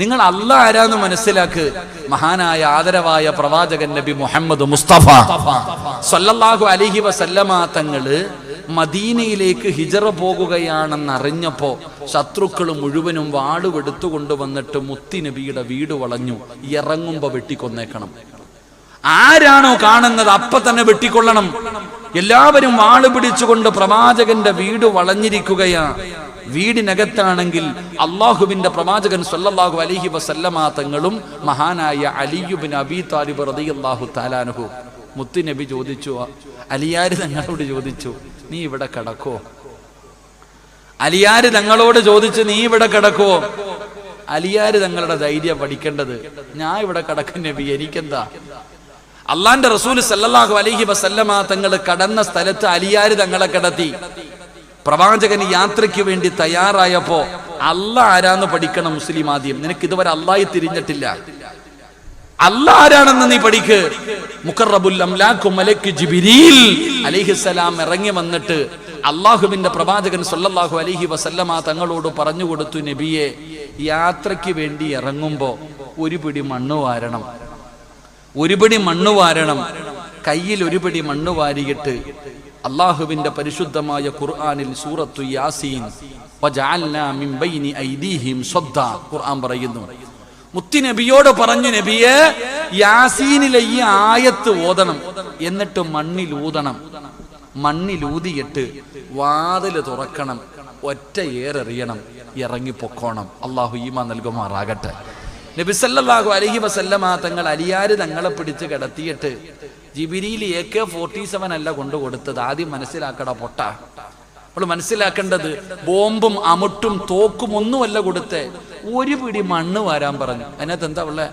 നിങ്ങൾ അല്ലാഹ് ആരാന്ന് മനസ്സിലാക്ക്. മഹാനായ ആദരവായ പ്രവാചകൻ നബി മുഹമ്മദ് മുസ്തഫ സ്വല്ലല്ലാഹു അലൈഹി വസല്ലമ തങ്ങള് മദീനയിലേക്ക് ഹിജറ പോകുകയാണെന്നറിഞ്ഞപ്പോ ശത്രുക്കൾ മുഴുവനും വാളുവെടുത്തു കൊണ്ടുവന്നിട്ട് മുത്തി നബിയുടെ വീട് വളഞ്ഞു. ഇറങ്ങുമ്പോ വെട്ടിക്കൊന്നേക്കണം. ആരാണോ കാണുന്നത് അപ്പൊ തന്നെ വെട്ടിക്കൊള്ളണം. എല്ലാവരും വാള് പിടിച്ചുകൊണ്ട് പ്രവാചകന്റെ വീട് വളഞ്ഞിരിക്കുകയാ. വീടിനകത്താണെങ്കിൽ അള്ളാഹുവിന്റെ പ്രവാചകൻ സ്വല്ലല്ലാഹു അലൈഹി വസല്ലമ തങ്ങളും മഹാനായ അലി ഇബ്നു അബീ താലിബ് റളിയല്ലാഹു തആല അൻഹു. മുത്തി നബി ചോദിച്ചു, അലിയാര് തങ്ങളോട് ചോദിച്ചു, നീ ഇവിടെ കിടക്കോ? അലിയാര് തങ്ങളോട് ചോദിച്ചു, നീ ഇവിടെ കിടക്കോ? അലിയാര് തങ്ങളുടെ ധൈര്യം പഠിക്കേണ്ടത്. ഞാൻ ഇവിടെ കിടക്കും നബി, എനിക്കെന്താ? അള്ളാന്റെ റസൂൽ സല്ലല്ലാഹു അലൈഹി വസല്ലമ തങ്ങൾ കടന്ന സ്ഥലത്ത് അലിയാര് തങ്ങളെ കിടത്തി. പ്രവാചകൻ യാത്രയ്ക്ക് വേണ്ടി തയ്യാറായപ്പോ അല്ലാഹ് ആരാന്ന് പഠിക്കണം മുസ്ലിം ആദ്യം. നിനക്ക് ഇതുവരെ അല്ലാഹി തിരിഞ്ഞിട്ടില്ല. അല്ലാഹ് ആരാണെന്ന് നീ പഠിക്ക്. മുഖറബുൽ അംലാഖു മലക്ക് ജിബ്രീൽ അലൈഹിസ്സലാം ഇറങ്ങി വന്നിട്ട് അള്ളാഹുവിന്റെ പ്രവാചകൻ സ്വല്ലല്ലാഹു അലൈഹി വസല്ലമ തങ്ങളോട് പറഞ്ഞു കൊടുത്തു, നബിയെ, യാത്രയ്ക്ക് വേണ്ടി ഇറങ്ങുമ്പോ ഒരു പിടി മണ്ണ് വാരണം. കയ്യിൽ ഒരു പിടി മണ്ണ് വാരിയിട്ട് അള്ളാഹുവിന്റെ പരിശുദ്ധമായ ഖുർആനിൽ സൂറത്തു യാസീൻ വജഅൽനാ മിൻ ബൈനി ഐദീഹിം സദ്ദ ഖുർആൻ പറയുന്നു. മുത്തി നബിയോട് പറഞ്ഞു, നബിയെ, യാസീനിലെ ഈ ആയത്ത് ഓതണം, എന്നിട്ട് മണ്ണിലൂതിയിട്ട് വാതില് തുറക്കണം, ഒറ്റ ഏറെറിയണം, ഇറങ്ങിപ്പൊക്കോണം. അള്ളാഹു ഈമാൻ നൽകുമാറാകട്ടെ. നബി സല്ലല്ലാഹു അലൈഹി വസല്ലമ തങ്ങൾ അലിയാര് തങ്ങളെ പിടിച്ച് കിടത്തിയിട്ട് ജിബ്രീൽ AK-47 അല്ല കൊണ്ടു കൊടുത്തത്. ആദ്യം മനസ്സിലാക്കട പൊട്ട. അപ്പോൾ മനസ്സിലാക്കേണ്ടത് ബോംബും അമുട്ടും തോക്കും ഒന്നുമല്ല കൊടുത്തേ. ഒരു പിടി മണ്ണ് വാരാൻ പറഞ്ഞു. അതിനകത്ത് എന്താ ഉള്ളേ?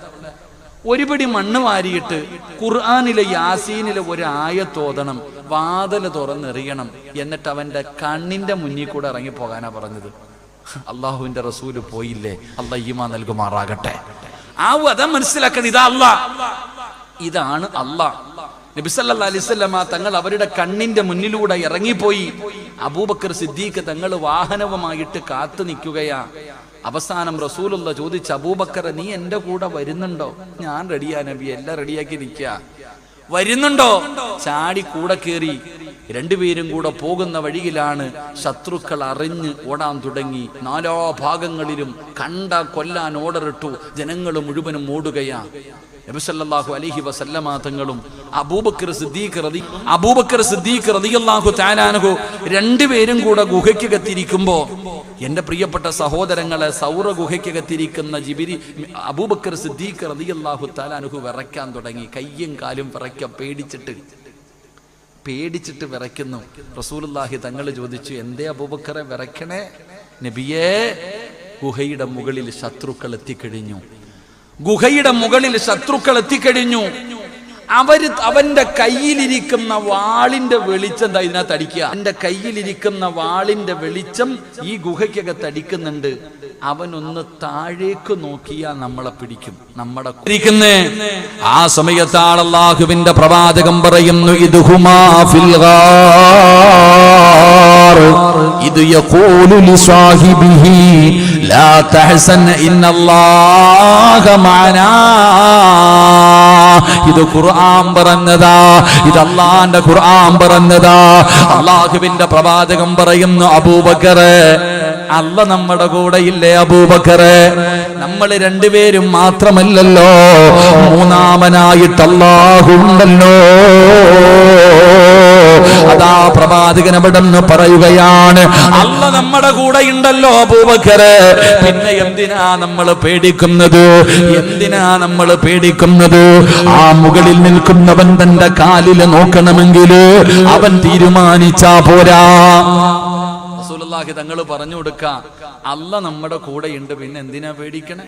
ഒരു പിടി മണ്ണ് വാരിയിട്ട് ഖുർആനിലെ യാസീനിലെ ഒരു ആയത്തോതണം, വാതിൽ തുറന്നെറിയണം, എന്നിട്ട് അവന്റെ കണ്ണിന്റെ മുന്നിൽ കൂടെ ഇറങ്ങി പോകാനാ പറഞ്ഞത്. അള്ളാഹുവിന്റെ റസൂല് പോയില്ലേ? അള്ളാഹ് ഈമാൻ നൽകുമാറാകട്ടെ. അതാ മനസ്സിലാക്കണം, ഇതാ അള്ളാഹ്, ഇതാണ് അള്ളാഹ്. നബി സല്ലല്ലാഹു അലൈഹി വസല്ലമ തങ്ങൾ അവരുടെ കണ്ണിന്റെ മുന്നിലൂടെ ഇറങ്ങിപ്പോയി. അബൂബക്കർ സിദ്ദീഖ് തങ്ങൾ വാഹനവുമായിട്ട് കാത്തു നിൽക്കുകയാ. അവസാനം റസൂലുള്ള ചോദിച്ചു, അബൂബക്കർ നീ എന്റെ കൂടെ വരുന്നുണ്ടോ? ഞാൻ റെഡിയാ നബി, എല്ലാം റെഡിയാക്കി നിൽക്കുക. വരുന്നുണ്ടോ? ചാടി കൂടെ കയറി. രണ്ടുപേരും കൂടെ പോകുന്ന വഴിയിലാണ് ശത്രുക്കൾ അറിഞ്ഞ് ഓടാൻ തുടങ്ങി. നാലാ ഭാഗങ്ങളിലും കണ്ട കൊല്ലാൻ ഓർഡറിട്ടു. ജനങ്ങൾ മുഴുവനും ഓടുകയാ. നബി സല്ലല്ലാഹു അലൈഹി വസല്ലമ തങ്ങളും അബൂബക്കർ സിദ്ദീഖ് റളിയല്ലാഹു തആല അൻഹു രണ്ടുപേരും കൂടെ ഗുഹയ്ക്കകത്തിരിക്കുമ്പോ, എന്റെ പ്രിയപ്പെട്ട സഹോദരങ്ങളെ, സൗറ ഗുഹയ്ക്കകത്തിരിക്കുന്ന അബൂബക്കർ സിദ്ദീഖ് റളിയല്ലാഹു തആല അൻഹു വിറയ്ക്കാൻ തുടങ്ങി. കയ്യും കാലും പേടിച്ചിട്ട് വിറയ്ക്കുന്നു. റസൂലുള്ളാഹി തങ്ങൾ ചോദിച്ചു, എന്തേ അബൂബക്കറെ വിറയ്ക്കണേ? നബിയേ, ഗുഹയുടെ മുകളിൽ ശത്രുക്കൾ എത്തിക്കഴിഞ്ഞു. അവന്റെ കയ്യിലിരിക്കുന്ന വാളിന്റെ വെളിച്ചം എന്താ ഇതിനകത്ത് അടിക്കുക? അവന്റെ കയ്യിലിരിക്കുന്ന വാളിന്റെ വെളിച്ചം ഈ ഗുഹയ്ക്കകത്ത് അടിക്കുന്നുണ്ട്. അവനൊന്ന് താഴേക്ക് നോക്കിയാൽ നമ്മളെ പിടിക്കും. നമ്മുടെ ആ സമയത്താണ് അല്ലാഹുവിന്റെ പ്രവാചകം പറയുന്നു, ഇദ്ഹുമാ ഫിൽ ഗാർ ഇദ് യഖൂലു ലിസാഹിബിഹി ലാ തഹ്സൻ ഇന്നല്ലാഹ മഅനാ. ഇത് ഖുർആൻ പറഞ്ഞതാ, ഇത് അല്ലാഹുവിന്റെ ഖുർആൻ പറഞ്ഞതാ. അല്ലാഹുവിന്റെ പ്രവാചകം പറയുന്നു, അബൂബക്കറെ, അല്ല നമ്മുടെ കൂടെ ഇല്ലേ അബൂബക്കറെ? നമ്മൾ രണ്ടുപേരും മാത്രമല്ലല്ലോ, മൂന്നാമനായിട്ട് അല്ലാഹു ഉണ്ടല്ലോ. അതാ പ്രവാചകൻ അവിടെ നിന്ന് പറയുകയാണ്, അല്ല നമ്മുടെ കൂടെ ഉണ്ടല്ലോ അബൂബക്കറെ, പിന്നെ എന്തിനാ നമ്മൾ പേടിക്കുന്നത്? ആ മുകളിൽ നിൽക്കുന്നവൻ തന്റെ കാലിൽ നോക്കണമെങ്കിൽ അവൻ തീരുമാനിച്ചാ പോരാ. റസൂലുള്ളാഹി തങ്ങൾ പറഞ്ഞു കൊടുക്ക, അല്ല നമ്മുടെ കൂടെയുണ്ട്, പിന്നെ എന്തിനാ പേടിക്കണേ?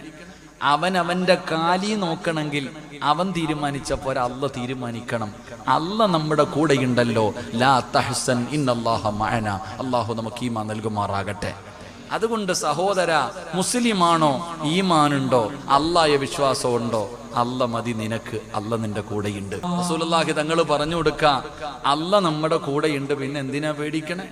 അവന്റെ കാലി നോക്കണമെങ്കിൽ അവൻ തീരുമാനിച്ചപ്പോൾ അല്ല തീരുമാനിക്കണം. അല്ല നമ്മുടെ കൂടെയുണ്ടല്ലോ. ലാ തഹ്സൻ ഇന്നല്ലാഹ മഅനാ. അല്ലാഹു നമുക്ക് ഈമാൻ നൽകുമാറാകട്ടെ. അതുകൊണ്ട് സഹോദര, മുസ്ലിമാണോ, ഈമാനുണ്ടോ, അല്ലാഹയെ വിശ്വാസമുണ്ടോ, അല്ല മതി നിനക്ക്, അല്ല നിന്റെ കൂടെയുണ്ട്. റസൂലുള്ളാഹി തങ്ങൾ പറഞ്ഞു കൊടുക്ക, അല്ല നമ്മുടെ കൂടെയുണ്ട്, പിന്നെ എന്തിനാ പേടിക്കണേ?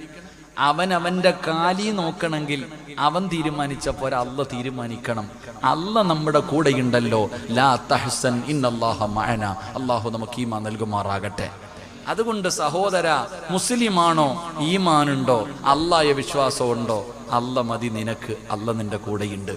അവന്റെ കാലി നോക്കണമെങ്കിൽ അവൻ തീരുമാനിച്ചപ്പോൾ അല്ല തീരുമാനിക്കണം. അല്ല നമ്മുടെ കൂടെയുണ്ടല്ലോ. ലാ തഹ്സൻ ഇന്നല്ലാഹ മഅനാ. അല്ലാഹു നമുക്ക് ഈമാൻ നൽകുമാറാകട്ടെ. അതുകൊണ്ട് സഹോദര, മുസ്ലിമാണോ, ഈമാനുണ്ടോ, അല്ലാഹയെ വിശ്വാസമുണ്ടോ, അല്ല മതി നിനക്ക്, അല്ല നിന്റെ കൂടെയുണ്ട്.